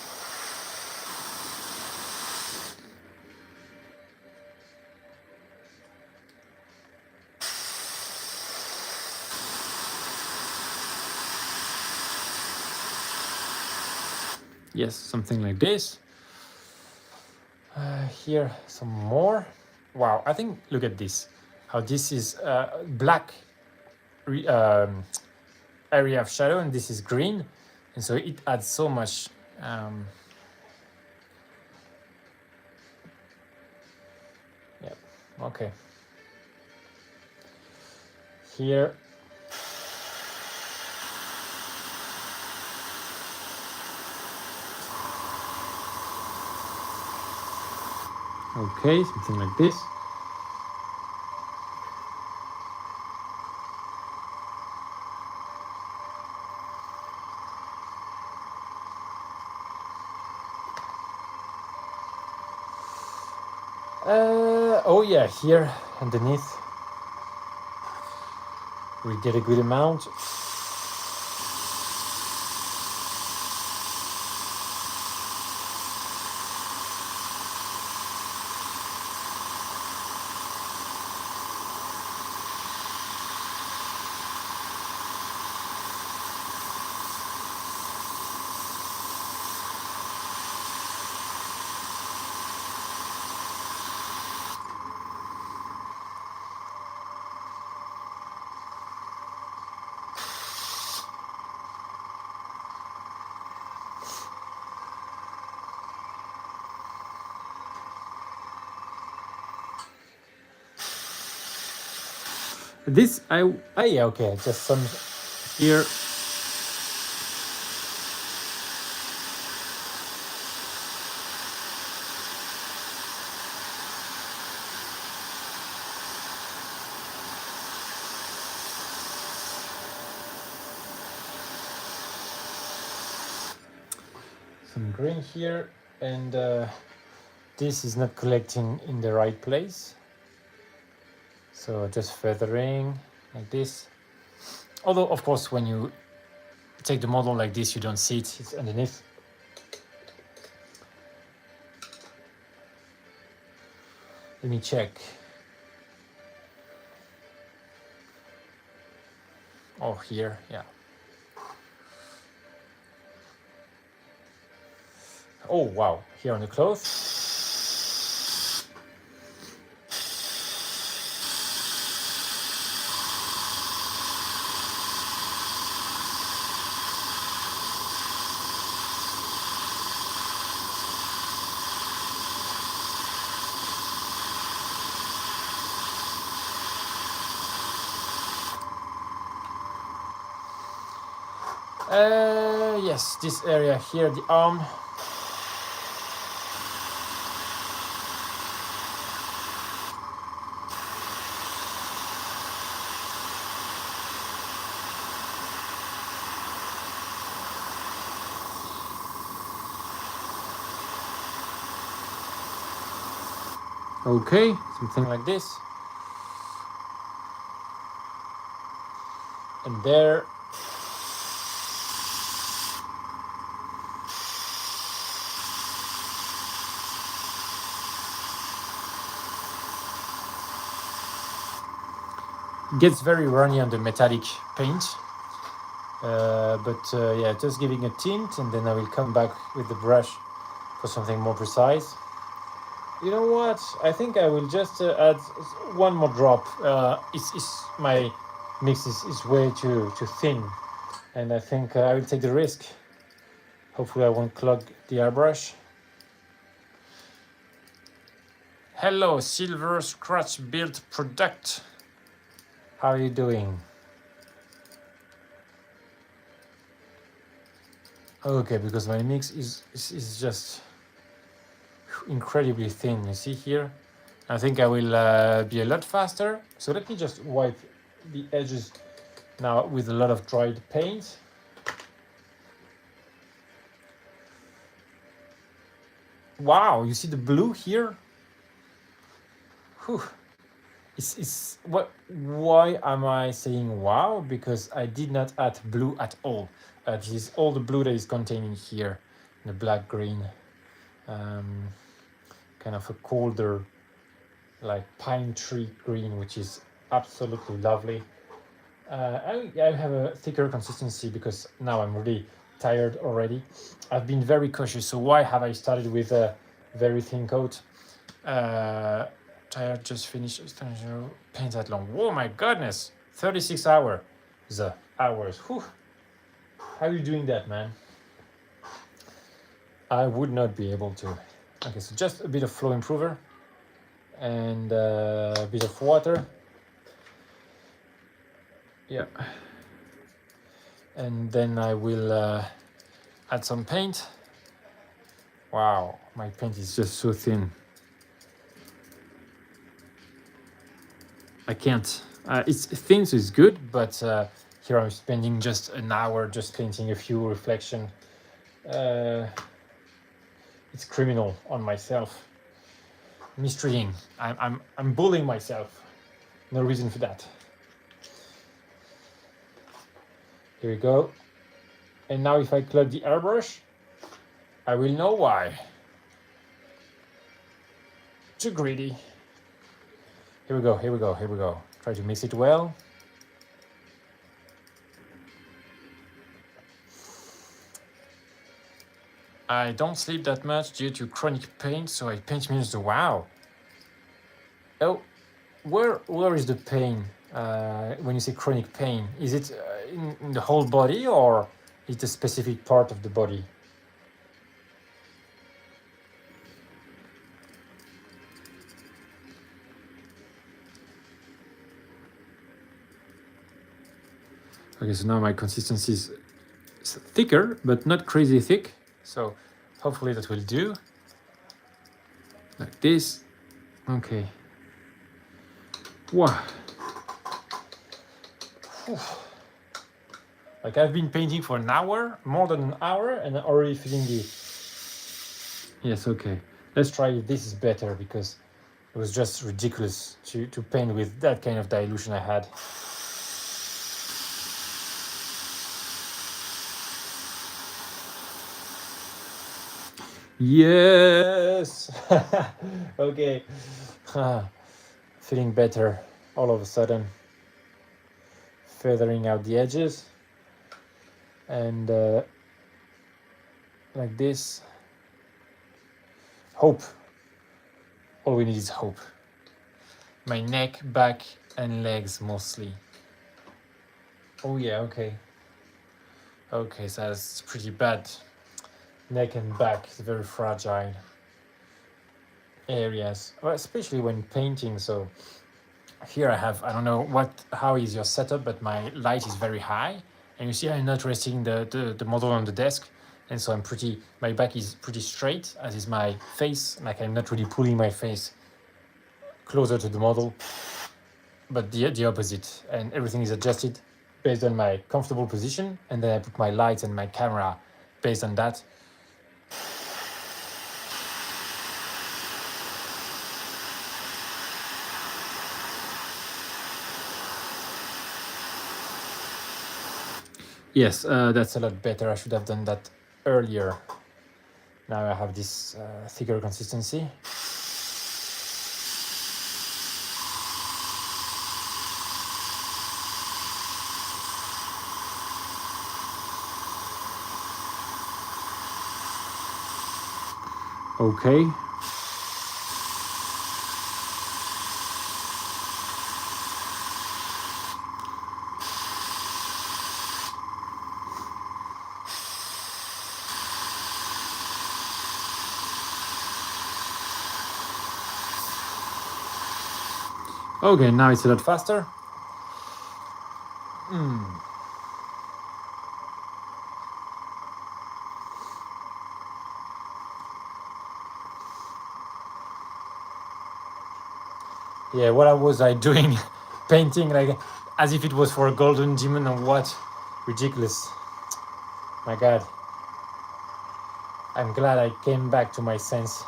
Yes, something like this. Here, some more. Wow, I think, look at this. How this is black area of shadow, and this is green. And so it adds so much. Yeah, okay. Here. Okay, something like this. Oh yeah, here underneath we get a good amount. This yeah, okay, just some here. Some green here, and this is not collecting in the right place. So just feathering like this. Although, of course, when you take the model like this, you don't see it, it's underneath. Let me check. Oh, here, yeah. Oh, wow, here on the cloth. Yes, this area here, the arm. Okay, something like this. And there. Gets very runny on the metallic paint. Yeah, just giving a tint, and then I will come back with the brush for something more precise. You know what? I think I will just add one more drop. My mix is way too thin, and I think I will take the risk. Hopefully I won't clog the airbrush. Hello, Silver Scratch Build Product. How are you doing? Okay, because my mix is just incredibly thin. You see here? I think I will be a lot faster. So let me just wipe the edges now with a lot of dried paint. Wow, you see the blue here? Whew. It's what? Why am I saying wow? Because I did not add blue at all. This is all the blue that is contained in here, the black green, um, kind of a colder, like pine tree green, which is absolutely lovely. I have a thicker consistency because now I'm really tired already. I've been very cautious. So why have I started with a very thin coat? Tired, just finished. Paint that long. Oh my goodness, 36 hours. The hours. Whew. How are you doing that, man? I would not be able to. Okay, so just a bit of flow improver and a bit of water. Yeah. And then I will add some paint. Wow, my paint is just so thin. I can't. It's thin, so it's good, but here I'm spending just an hour just painting a few reflection. It's criminal on myself. Mistreating. I'm bullying myself. No reason for that. Here we go. And now if I club the airbrush, I will know why. Too greedy. Here we go, here we go, here we go. Try to mix it well. I don't sleep that much due to chronic pain, so I paint minutes. Wow. Oh, where is the pain? When you say chronic pain, is it in the whole body or is it a specific part of the body? Okay, so now my consistency is thicker, but not crazy thick. So hopefully that will do. Like this. Okay. Wow. Whew. Like I've been painting for an hour, more than an hour, and I'm already feeling the... Yes, okay. Let's try if this is better, because it was just ridiculous to paint with that kind of dilution I had. Yes! Okay. Feeling better all of a sudden. Feathering out the edges. And like this. Hope. All we need is hope. My neck, back, and legs mostly. Oh yeah, okay. Okay, so that's pretty bad. Neck and back is very fragile areas, well, especially when painting. So here I have, I don't know how is your setup, but my light is very high, and you see I'm not resting the model on the desk, and so my back is pretty straight, as is my face. Like I'm not really pulling my face closer to the model, but the opposite, and everything is adjusted based on my comfortable position, and then I put my lights and my camera based on that. Yes, that's a lot better. I should have done that earlier. Now I have this thicker consistency. Okay. Okay, now it's a lot faster. Yeah, what was I doing? Painting like as if it was for a golden demon or what? Ridiculous. My God. I'm glad I came back to my sense.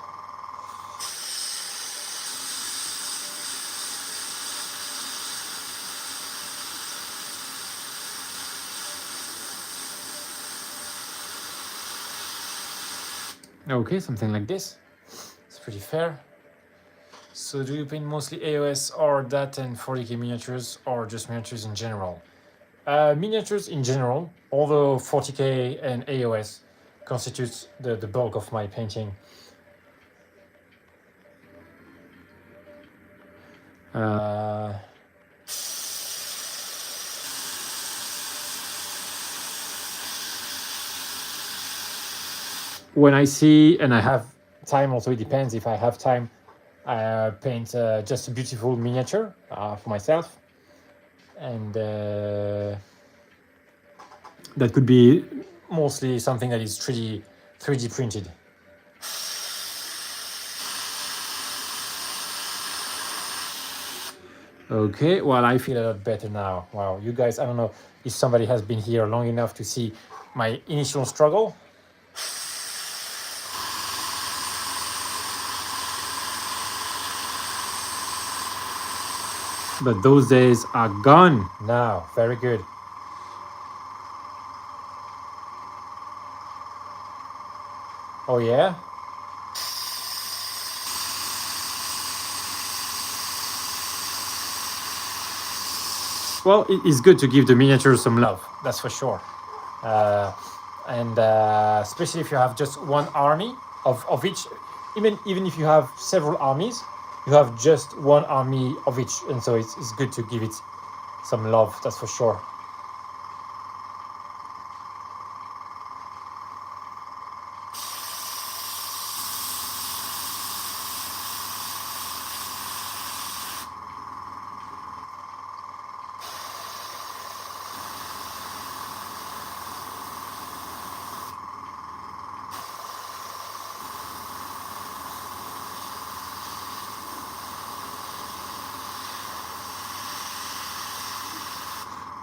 Okay, something like this. It's pretty fair. So do you paint mostly AOS or that and 40k miniatures or just miniatures in general? Miniatures in general, although 40k and AOS constitutes the bulk of my painting. When I see, and I have time, also it depends if I have time, I paint just a beautiful miniature for myself. And that could be mostly something that is 3D printed. Okay, well, I feel a lot better now. Wow, you guys, I don't know if somebody has been here long enough to see my initial struggle. But those days are gone now. Very good. Oh, yeah? Well, it's good to give the miniatures some love, that's for sure. And especially if you have just one army of each, even if you have several armies, you have just one army of each. And so it's good to give it some love, that's for sure.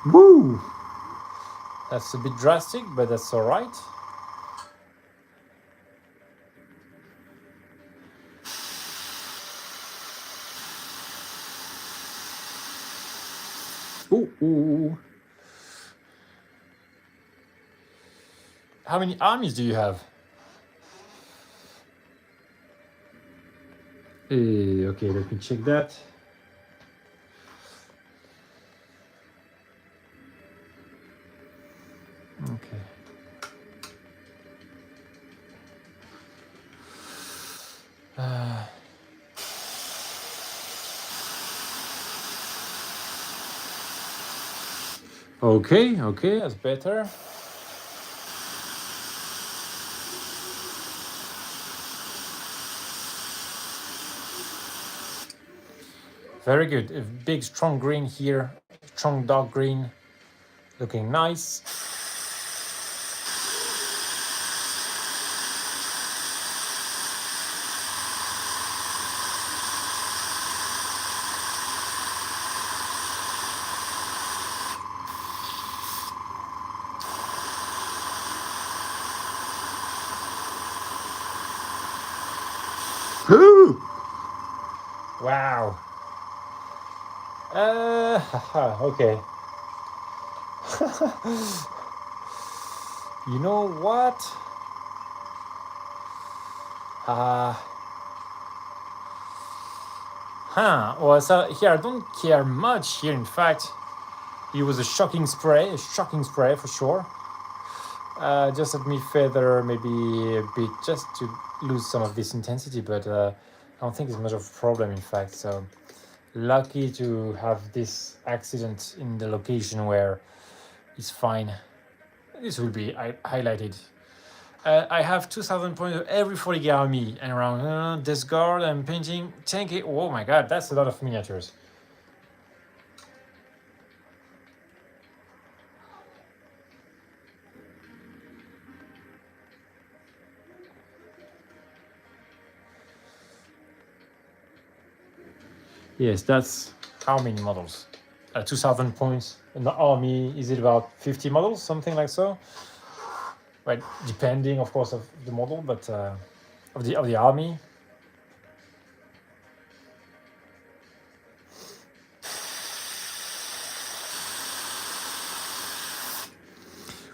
Woo! That's a bit drastic, but that's all right. Ooh. How many armies do you have? Okay, let me check that. Okay. Okay, that's better. Very good. A big strong green here, strong dark green, looking nice. Wow. Okay. You know what? Well, so here I don't care much here. In fact, it was a shocking spray for sure. Just let me feather maybe a bit just to lose some of this intensity, but I don't think it's much of a problem, in fact. So lucky to have this accident in the location where it's fine. This will be highlighted. I have 2,000 points of every 40 army and around this guard. I'm painting 10k. Oh my god, that's a lot of miniatures. Yes, that's how many models? 2,000 points. In the army, is it about 50 models, something like so? Right, depending, of course, of the model, but of the army.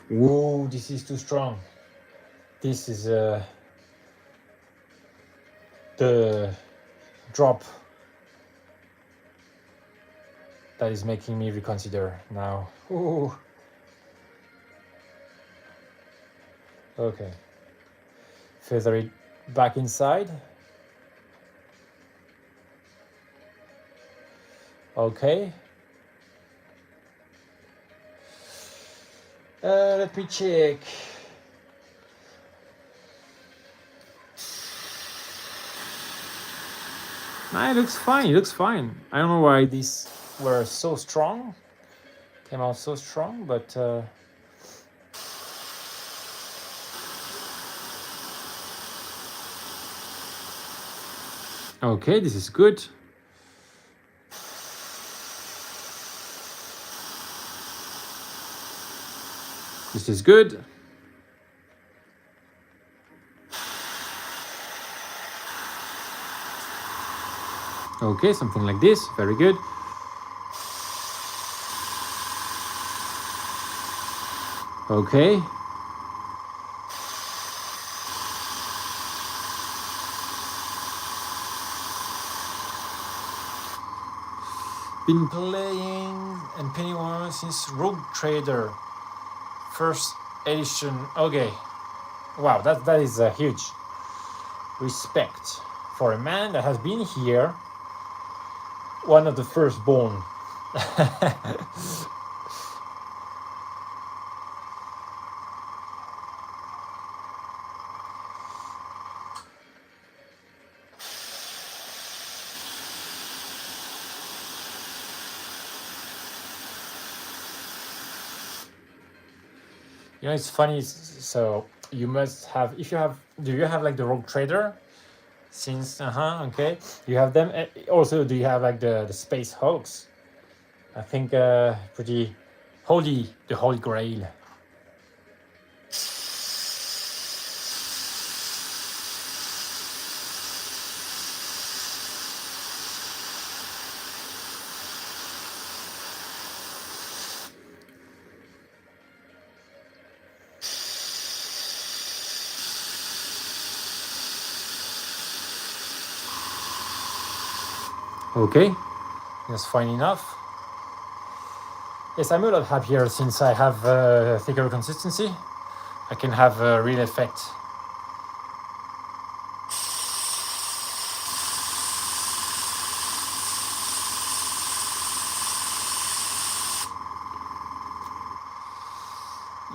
Whoa, this is too strong. This is the drop that is making me reconsider now. Ooh. Okay. Feather it back inside. Okay. Let me check. It looks fine. It looks fine. I don't know why these were so strong. Came out so strong, but okay, this is good. This is good. Okay, something like this. Very good. Okay. Been playing and painting Warhammer since Rogue Trader, first edition. Okay. Wow, that is a huge respect for a man that has been here, one of the firstborn. You know, it's funny. So you must have, if you have, do you have like the Rogue Trader? Since okay, you have them. Also, do you have like the Space Hawks? I think pretty holy, the Holy Grail. Okay, that's fine enough. Yes, I'm a lot happier since I have thicker consistency. I can have a real effect.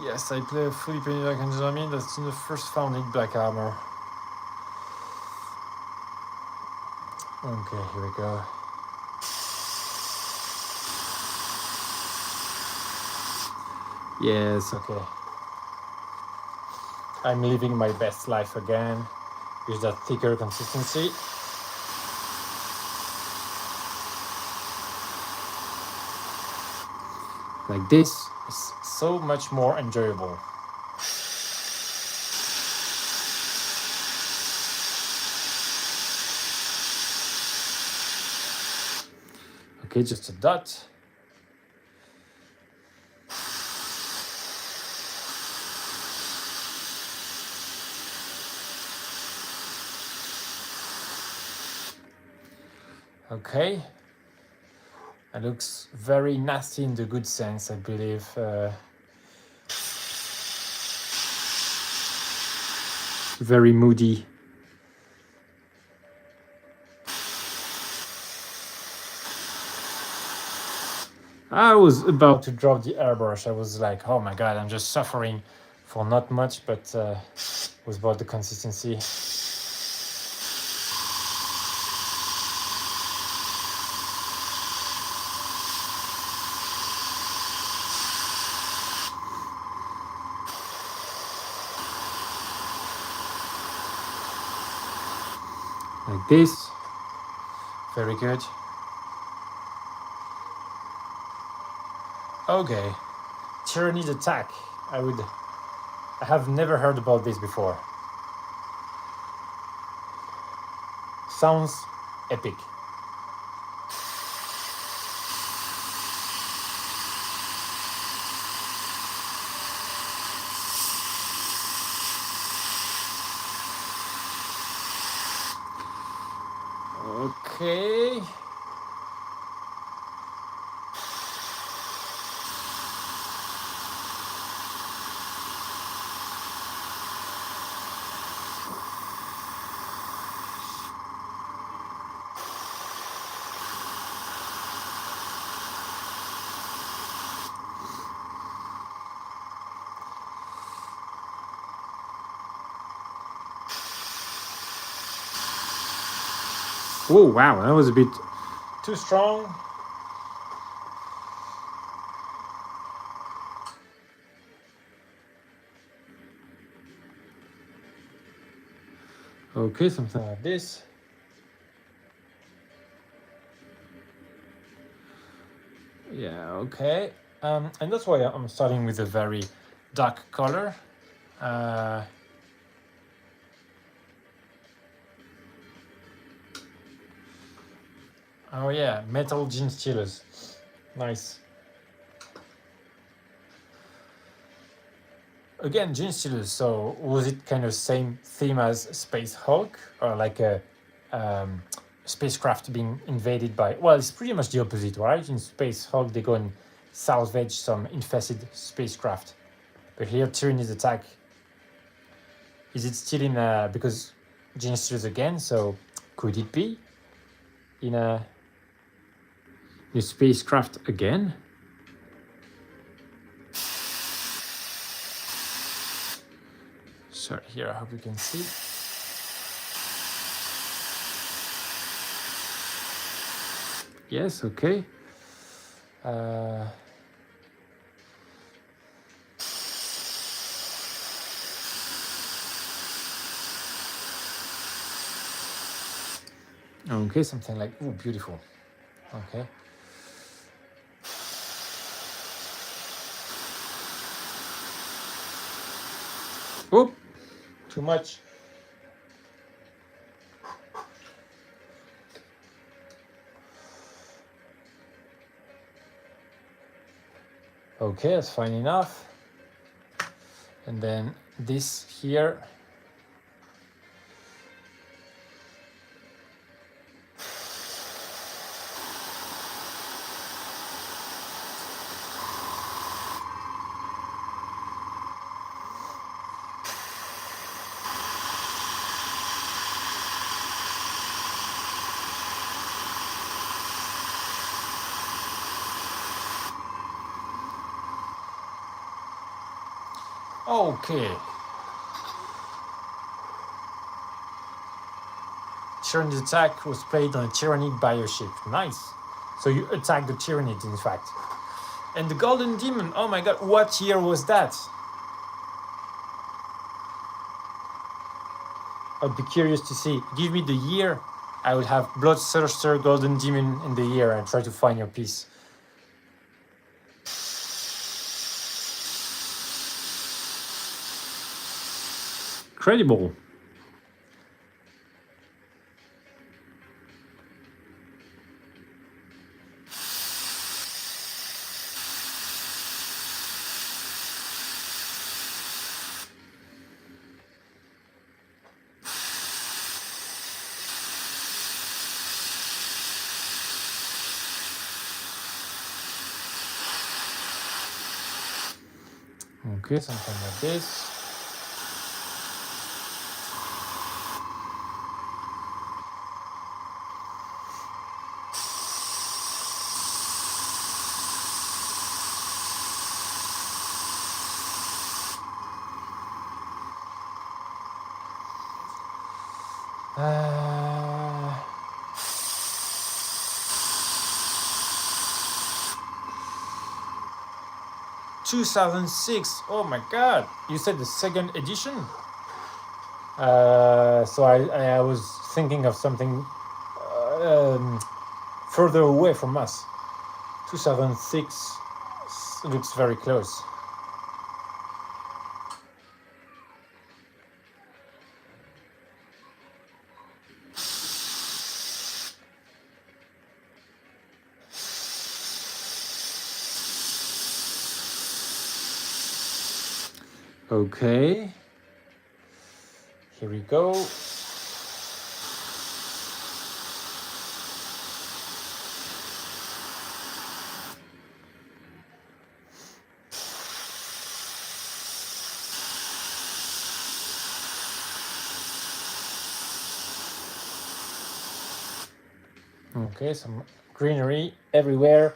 Yes, I play a fully painted Black Army. That's in the first founding Black Armor. Okay, here we go. Yes, okay. I'm living my best life again with that thicker consistency. Like this is so much more enjoyable. Okay, just a dot. Okay. It looks very nasty in the good sense, I believe. Very moody. I was about to drop the airbrush. I was like, oh my god, I'm just suffering for not much, but it was about the consistency. Like this. Very good. Okay. Tyrannid attack. I have never heard about this before. Sounds epic. Okay. Oh wow, that was a bit too strong. Okay, something like this. Yeah, okay. And that's why I'm starting with a very dark color. Oh yeah, metal gene stealers. Nice. Again, gene stealers. So was it kind of same theme as Space Hulk, or like a spacecraft being invaded by? Well, it's pretty much the opposite, right? In Space Hulk, they go and salvage some infested spacecraft, but here Tyranids attack. Is it still in because gene stealers again? So could it be in a spacecraft again? So here, I hope you can see. Yes, okay. Okay, something like, oh, beautiful. Okay. Oh, too much. Okay, that's fine enough. And then this here. Okay. Tyranid attack was played on a Tyranid bioship. Nice. So you attack the Tyranid, in fact. And the Golden Demon, oh my god, what year was that? I'd be curious to see. Give me the year. I would have Bloodthirster, Golden Demon in the year and try to find your piece. Incredible. Okay, something like this. Uh, 2006. Oh my god! You said the second edition? So I was thinking of something further away from us. 2006 looks very close. Okay. Here we go. Okay, some greenery everywhere.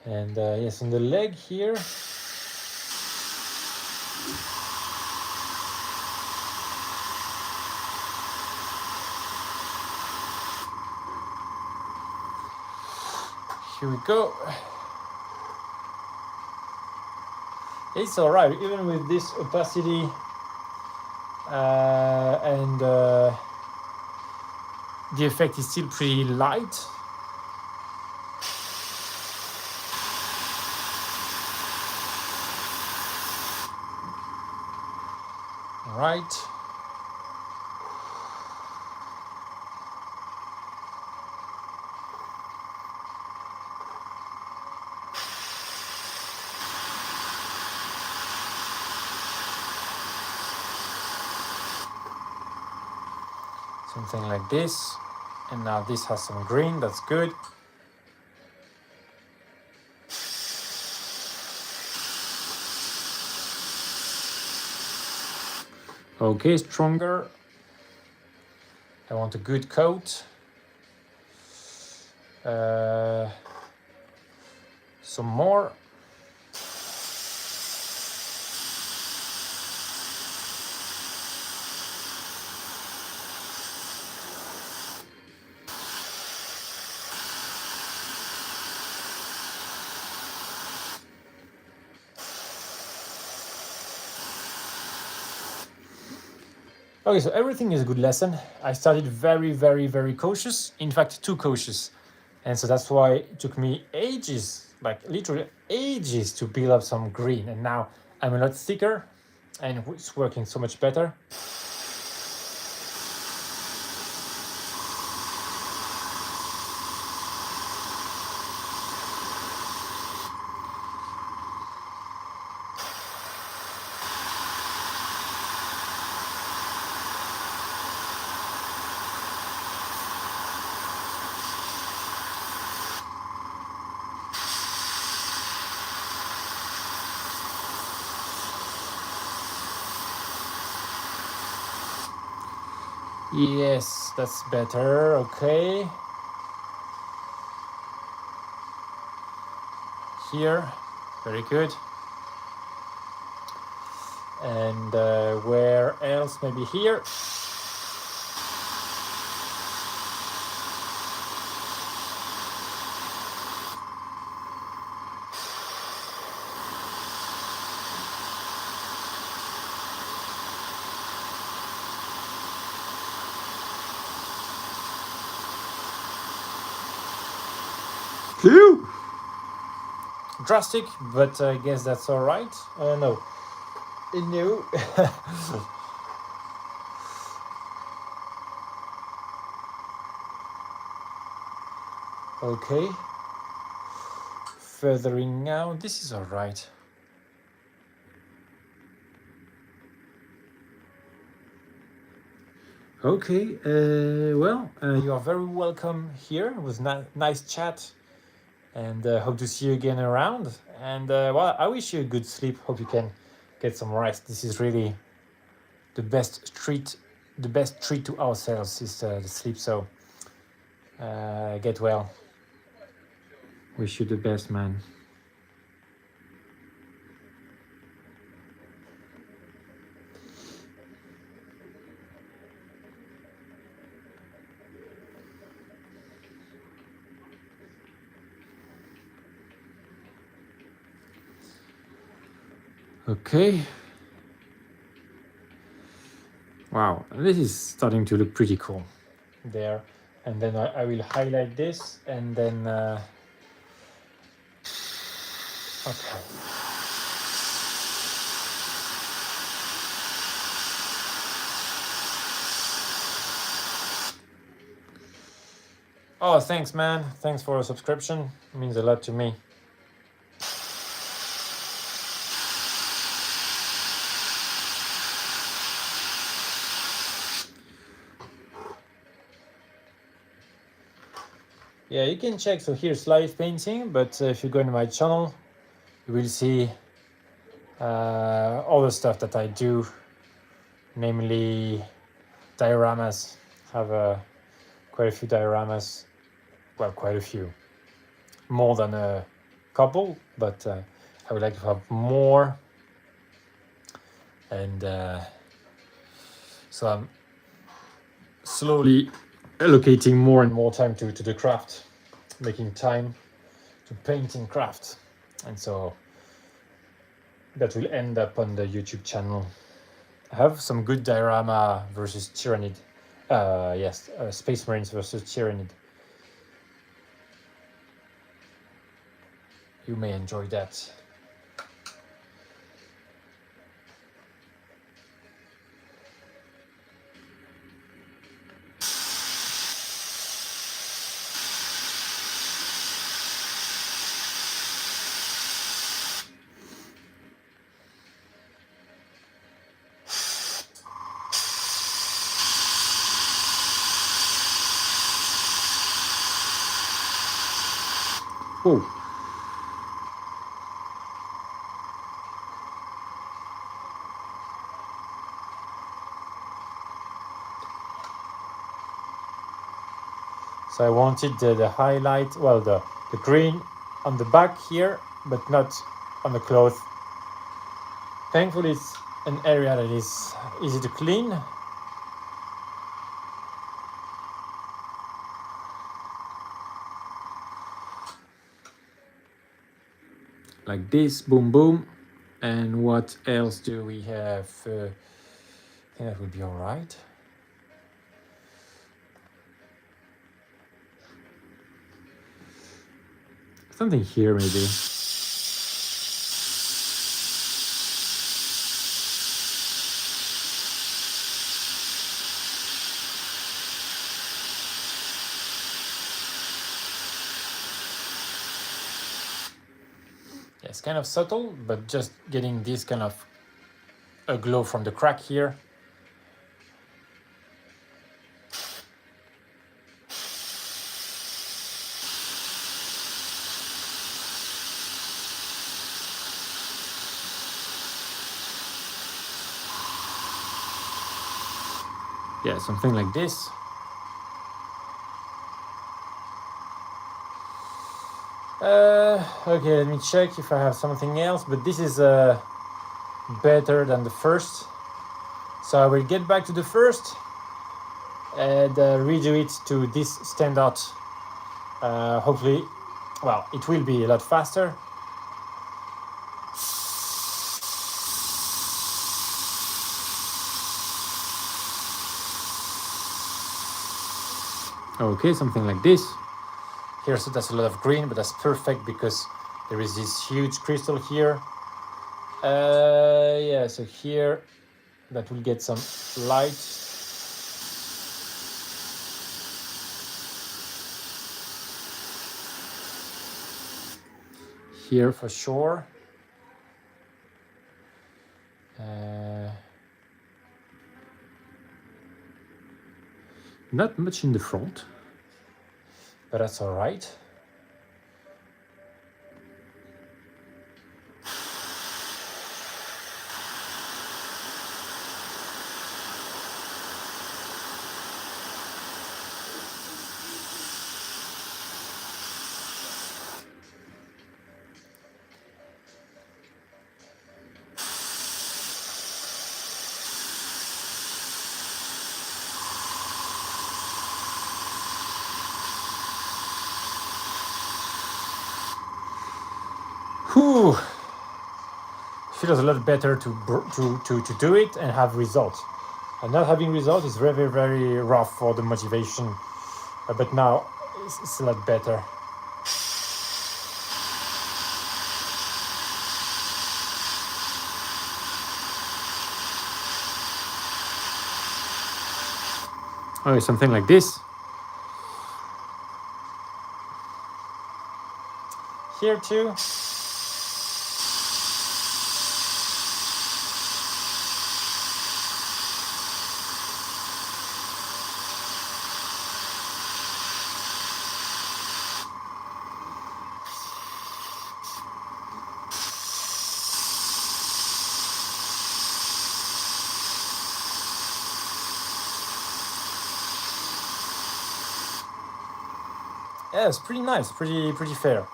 And yes, on the leg here. Here we go. It's all right, even with this opacity and the effect is still pretty light. All right. Something like this. And now this has some green, that's good. Okay, stronger. I want a good coat. Some more. Okay, so everything is a good lesson. I started very cautious. In fact, too cautious. And so that's why it took me ages, like literally ages, to build up some green. And now I'm a lot thicker and it's working so much better. Yes, that's better. Okay. Here, very good. And where else? Maybe here. Phew! Drastic, but I guess that's all right. No. No. Okay. Furthering out. This is all right. Okay. Well, you are very welcome here. It was nice chat, and hope to see you again around. And well, I wish you a good sleep. Hope you can get some rest. This is really the best treat. The best treat to ourselves is the sleep. So get well. Wish you the best, man. Okay. Wow, this is starting to look pretty cool there. And then I will highlight this and then okay. Oh, thanks, man. Thanks for a subscription. It means a lot to me. Yeah, you can check. So here's live painting, but if you go into my channel, you will see all the stuff that I do, namely dioramas. Have a quite a few dioramas. Well, quite a few. More than a couple, but I would like to have more. And so I'm slowly allocating more and more time to the craft, making time to painting craft. And so that will end up on the YouTube channel. I have some good diorama versus Tyrannid. Yes, Space Marines versus Tyrannid. You may enjoy that. Oh. So I wanted the highlight, well, the green on the back here, but not on the cloth. Thankfully, it's an area that is easy to clean. Like this, boom, boom. And what else do we have? I think that would be all right. Something here, maybe. It's kind of subtle, but just getting this kind of a glow from the crack here. Yeah, something like this. Okay, let me check if I have something else, but this is better than the first. So I will get back to the first and redo it to this standard. Hopefully, well, it will be a lot faster. Okay, something like this. Here, so that's a lot of green, but that's perfect because there is this huge crystal here. Yeah, so here that will get some light. Here for sure. Not much in the front, but that's all right. Whew. Feels a lot better to do it and have results. And not having results is very, very rough for the motivation. But now it's a lot better. Oh, something like this. Here too. Yeah, it's pretty nice, pretty fair.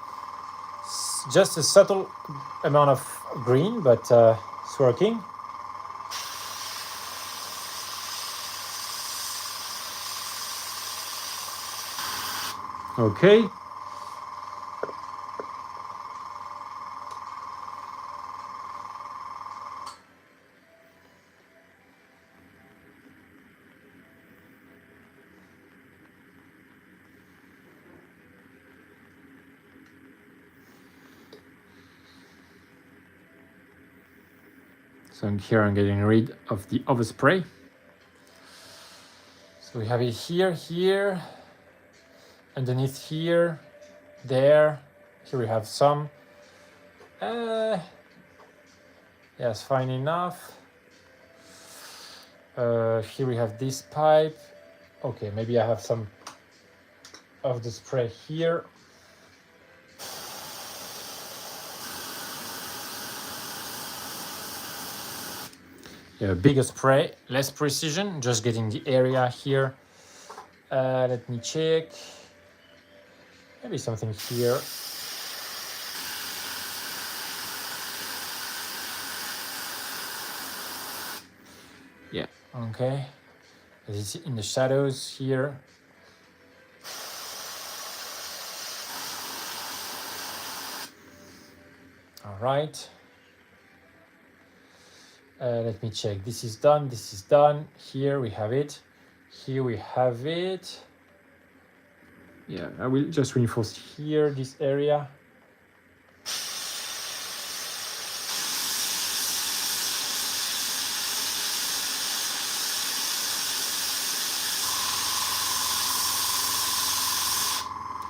Just a subtle amount of green, but it's working. Okay. So here I'm getting rid of the overspray. So we have it here, here, underneath here, there. Here we have some. Yes, fine enough. Here we have this pipe. Okay, maybe I have some of the spray here. Yeah, bigger spray, less precision, just getting the area here. Let me check. Maybe something here. Yeah, okay. It's in the shadows here. All right. Let me check. This is done. This is done. Here we have it. Here we have it. Yeah, I will just reinforce here, this area.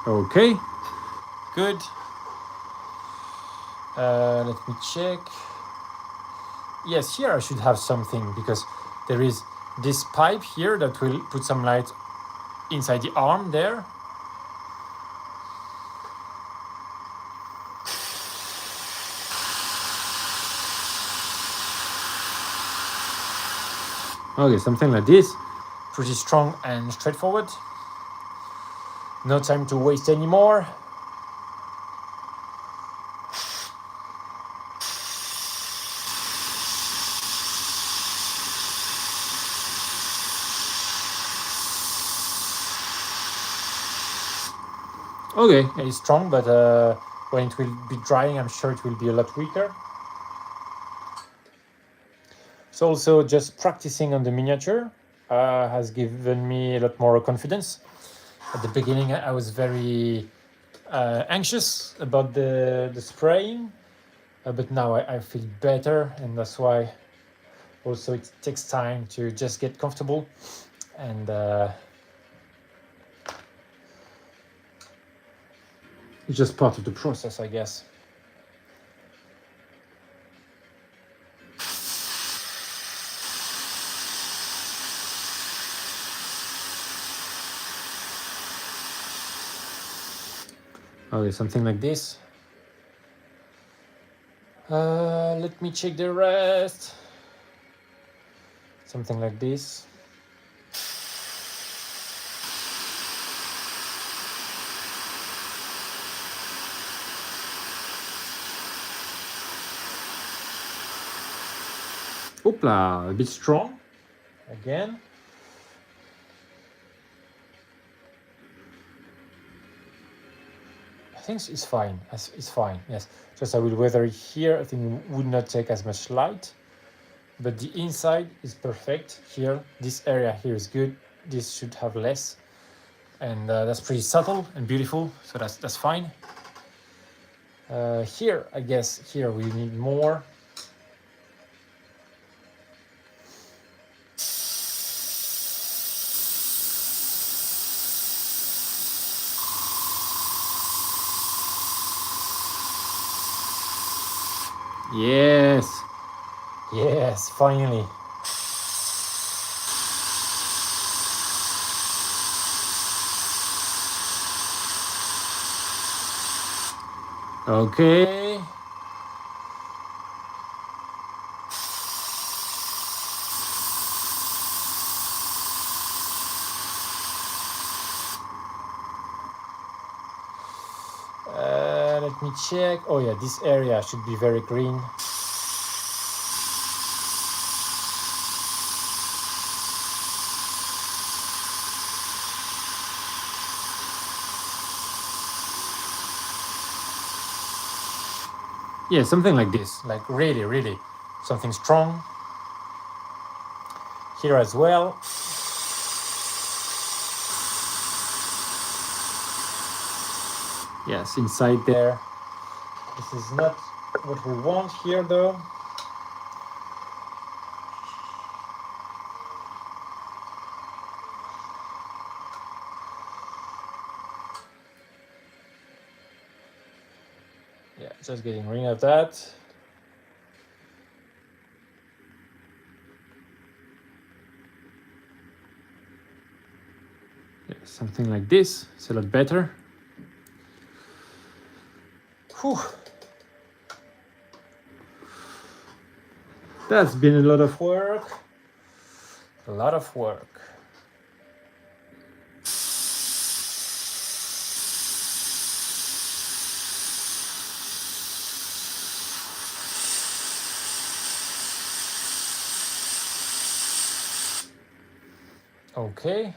Okay, good. Let me check. Yes, here I should have something because there is this pipe here that will put some light inside the arm there. Okay, something like this. Pretty strong and straightforward. No time to waste anymore. Okay, it's strong, but when it will be drying, I'm sure it will be a lot weaker. So also just practicing on the miniature has given me a lot more confidence. At the beginning, I was very anxious about the spraying, but now I feel better, and that's why also it takes time to just get comfortable and it's just part of the process, I guess. Okay, something like this. Let me check the rest. Something like this. Oopla, a bit strong again. I think it's fine. It's fine. Yes, just I will weather it here. I think it would not take as much light, but the inside is perfect here. This area here is good. This should have less, and that's pretty subtle and beautiful. So that's fine. Here, I guess here we need more. Yes. Yes, finally. Okay. Let me check. Oh yeah, this area should be very green. Yeah, something like this, like really, really something strong. Here as well. Yes, inside there. This is not what we want here though. Yeah, just getting rid of that. Yeah, something like this. It's a lot better. Whew. That's been a lot of work. A lot of work. Okay.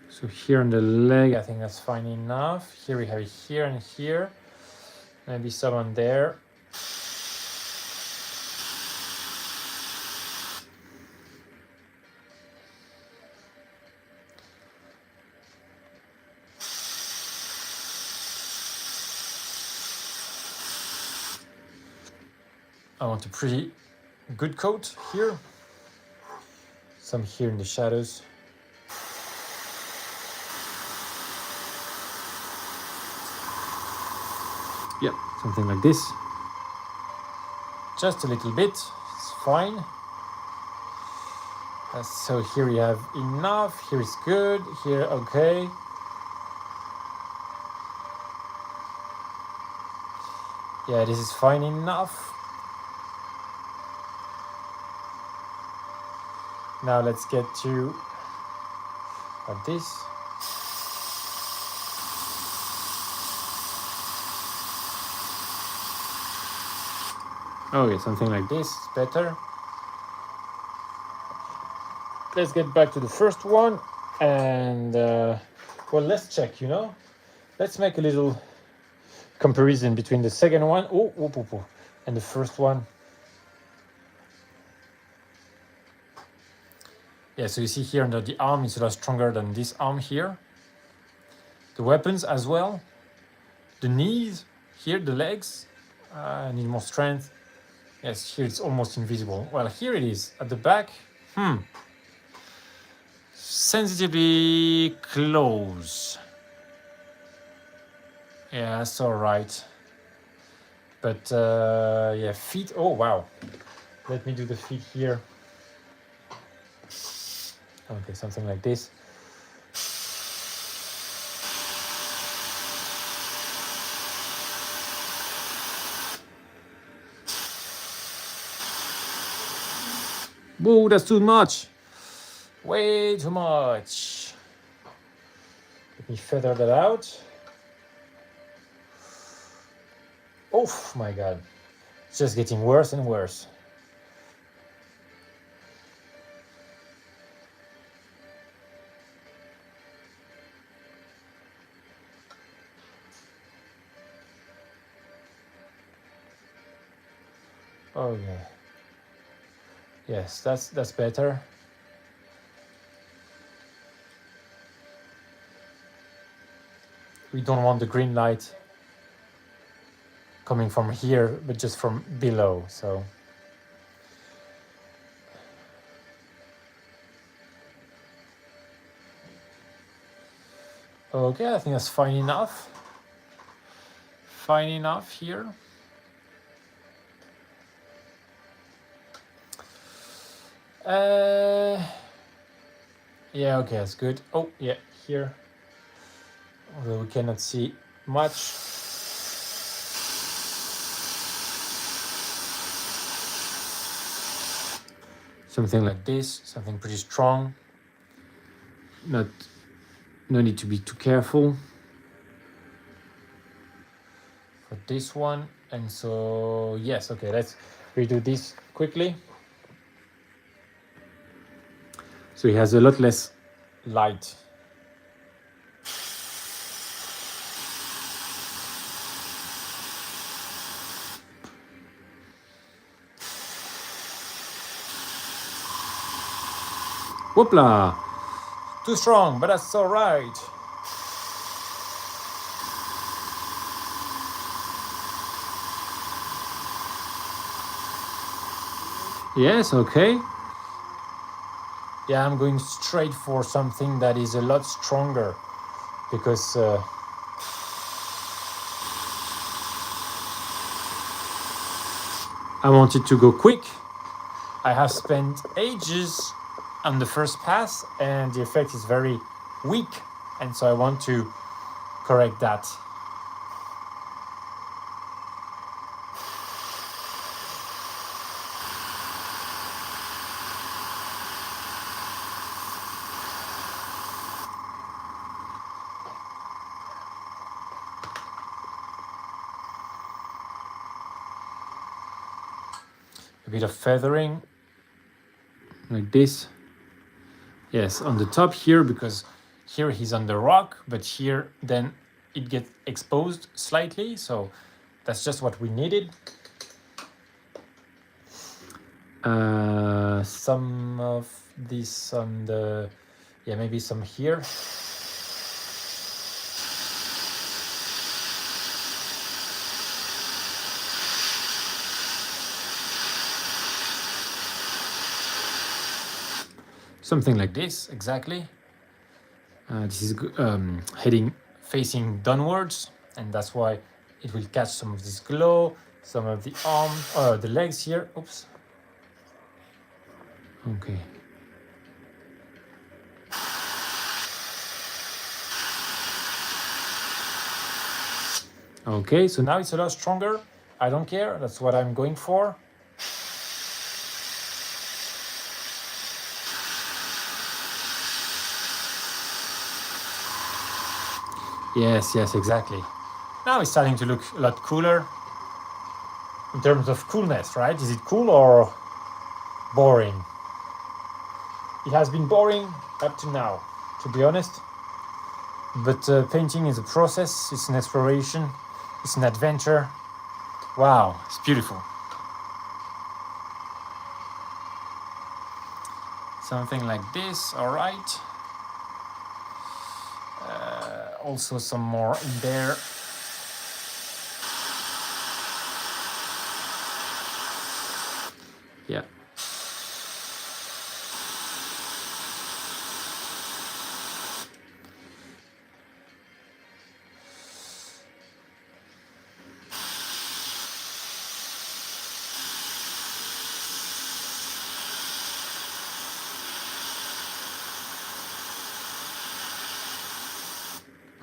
So here on the leg, I think that's fine enough. Here we have it here and here. Maybe some on there. I want a pretty good coat here. Some here in the shadows. Yep, something like this. Just a little bit, it's fine. So here we have enough, here is good, here okay. Yeah, this is fine enough. Now let's get to this. Okay, something like this is better. Let's get back to the first one and well, let's check, you know. Let's make a little comparison between the second one and the first one. Yeah, so you see here under the arm is a lot stronger than this arm here. The weapons as well. The knees, here the legs, need more strength. Yes, here it's almost invisible. Well, here it is at the back. Sensitively close. Yeah, that's all right. But yeah, feet. Oh wow. Let me do the feet here. Okay, something like this. Whoa, that's too much. Way too much. Let me feather that out. Oh my god. It's just getting worse and worse. Oh yeah. Yes, that's better. We don't want the green light coming from here, but just from below, so. Okay, I think that's fine enough. Fine enough here. Yeah, okay, that's good. Oh, yeah, here. Although we cannot see much. Something like this, something pretty strong. Not No need to be too careful for this one. And so, yes, okay, let's redo this quickly. So he has a lot less light. Whoopla! Too strong, but that's all right. Yes, okay. Yeah, I'm going straight for something that is a lot stronger because I want it to go quick. I have spent ages on the first pass and the effect is very weak, and so I want to correct that. A bit of feathering like this. Yes, on the top here, because here he's on the rock, but here then it gets exposed slightly, so that's just what we needed. Some of this on the, yeah, maybe some here. Something like this, exactly. This is heading facing downwards, and that's why it will catch some of this glow, some of the arm, the legs here. Oops. Okay. Okay, so now it's a lot stronger. I don't care, that's what I'm going for. Yes, yes, exactly. Now it's starting to look a lot cooler. In terms of coolness, right? Is it cool or boring? It has been boring up to now, to be honest. But painting is a process, it's an exploration, it's an adventure. Wow, it's beautiful. Something like this, all right. Also some more in there. Yeah.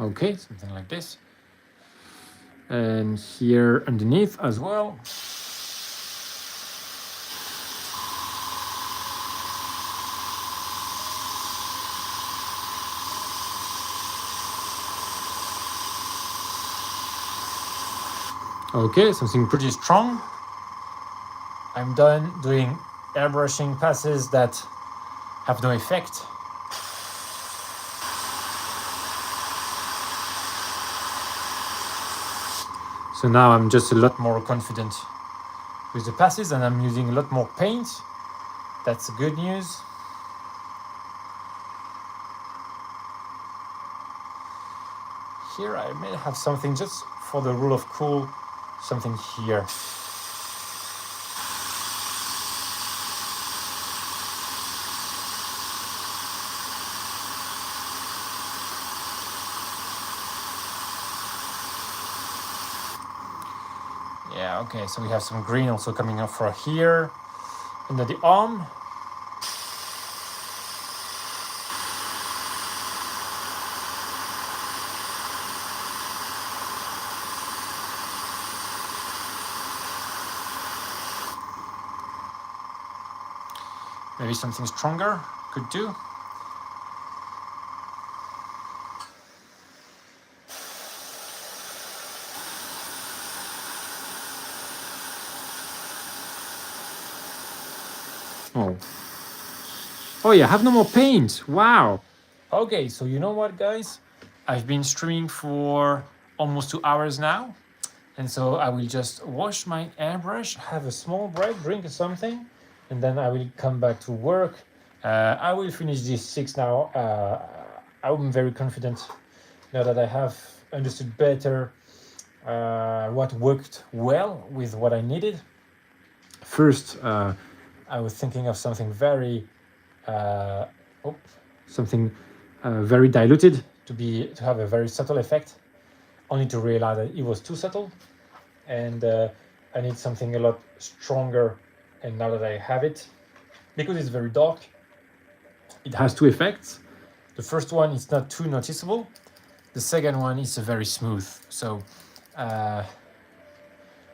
Okay, something like this. And here underneath as well. Okay, something pretty strong. I'm done doing airbrushing passes that have no effect. So now I'm just a lot more confident with the passes and I'm using a lot more paint. That's good news. Here I may have something just for the rule of cool, something here. Yeah, okay, so we have some green also coming up for here, under the arm. Maybe something stronger could do. Oh. Oh yeah, I have no more paint. Wow. Okay, so you know what, guys? I've been streaming for almost 2 hours now. And so I will just wash my airbrush, have a small break, drink something, and then I will come back to work. I will finish this 6 now. I'm very confident now that I have understood better what worked well with what I needed. First, I was thinking of something very, very diluted to have a very subtle effect, only to realize that it was too subtle, and I need something a lot stronger. And now that I have it, because it's very dark, it has two effects. The first one is not too noticeable. The second one is very smooth. So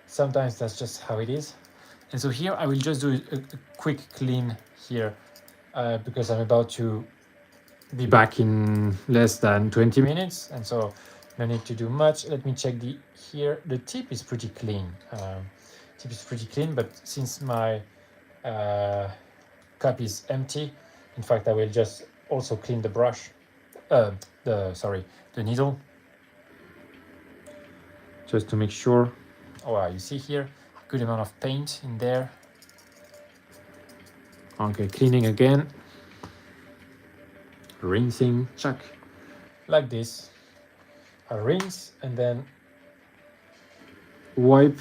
sometimes that's just how it is. And so here I will just do a quick clean here because I'm about to be back in less than 20 minutes. And so no need to do much. Let me check here. The tip is pretty clean. But since my cup is empty, in fact, I will just also clean the brush, the needle, just to make sure. Oh, you see here, good amount of paint in there. Okay, cleaning again, rinsing, check, like this. I rinse and then wipe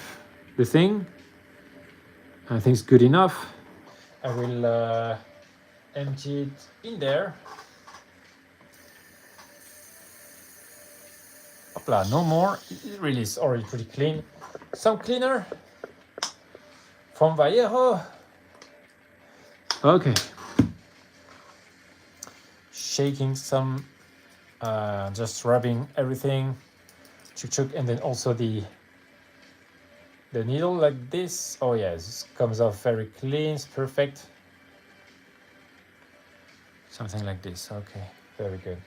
the thing. I think it's good enough. I will empty it in there. Hopla, no more. It really is already pretty clean. Some cleaner from Vallejo. Okay. Shaking some, just rubbing everything. Chuk, and then also the needle like this. Oh yeah, this comes off very clean. It's perfect. Something like this. Okay, very good.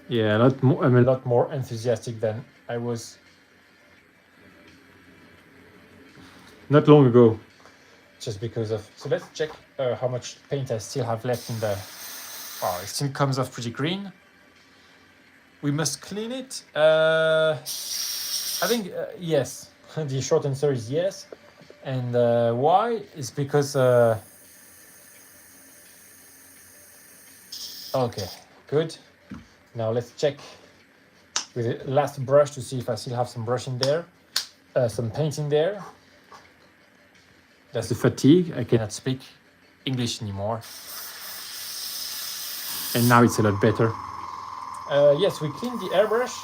Yeah, I'm a lot more enthusiastic than I was not long ago. Just because of. So let's check how much paint I still have left in the. Oh, it still comes off pretty green. We must clean it. I think yes. The short answer is yes. And why? Is because. Okay, good. Now let's check with the last brush to see if I still have some brush in there, some paint in there. That's the fatigue. I cannot speak English anymore. And now it's a lot better. Yes, we clean the airbrush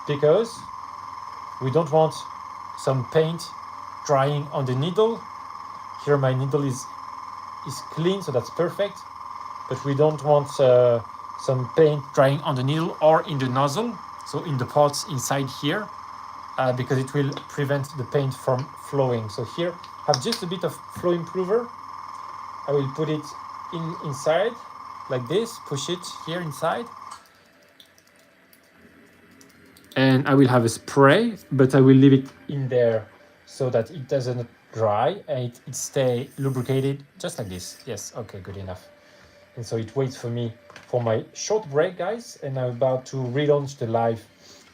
because we don't want some paint drying on the needle. Here my needle is clean, so that's perfect. But we don't want some paint drying on the needle or in the nozzle, so in the parts inside here, because it will prevent the paint from flowing. So here I have just a bit of flow improver. I will put it inside like this, push it here inside. And I will have a spray, but I will leave it in there so that it doesn't dry and it stay lubricated just like this. Yes, okay, good enough. And so it waits for me for my short break, guys, and I'm about to relaunch the live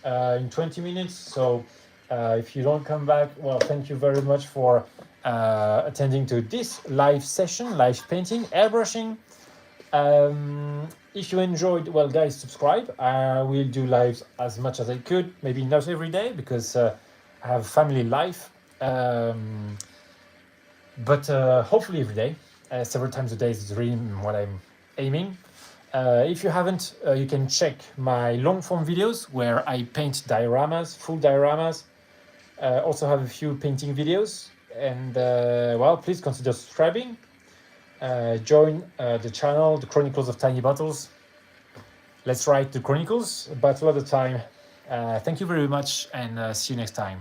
in 20 minutes. So if you don't come back, well, thank you very much for attending to this live session, live painting, airbrushing. If you enjoyed, well, guys, subscribe. I will do lives as much as I could, maybe not every day because I have family life, but hopefully every day, several times a day is really what I'm aiming. If you haven't, you can check my long form videos where I paint dioramas, full dioramas. Also have a few painting videos, and well, please consider subscribing. Join the channel, the Chronicles of Tiny Bottles. Let's write the Chronicles, a battle at a time. Thank you very much, and see you next time.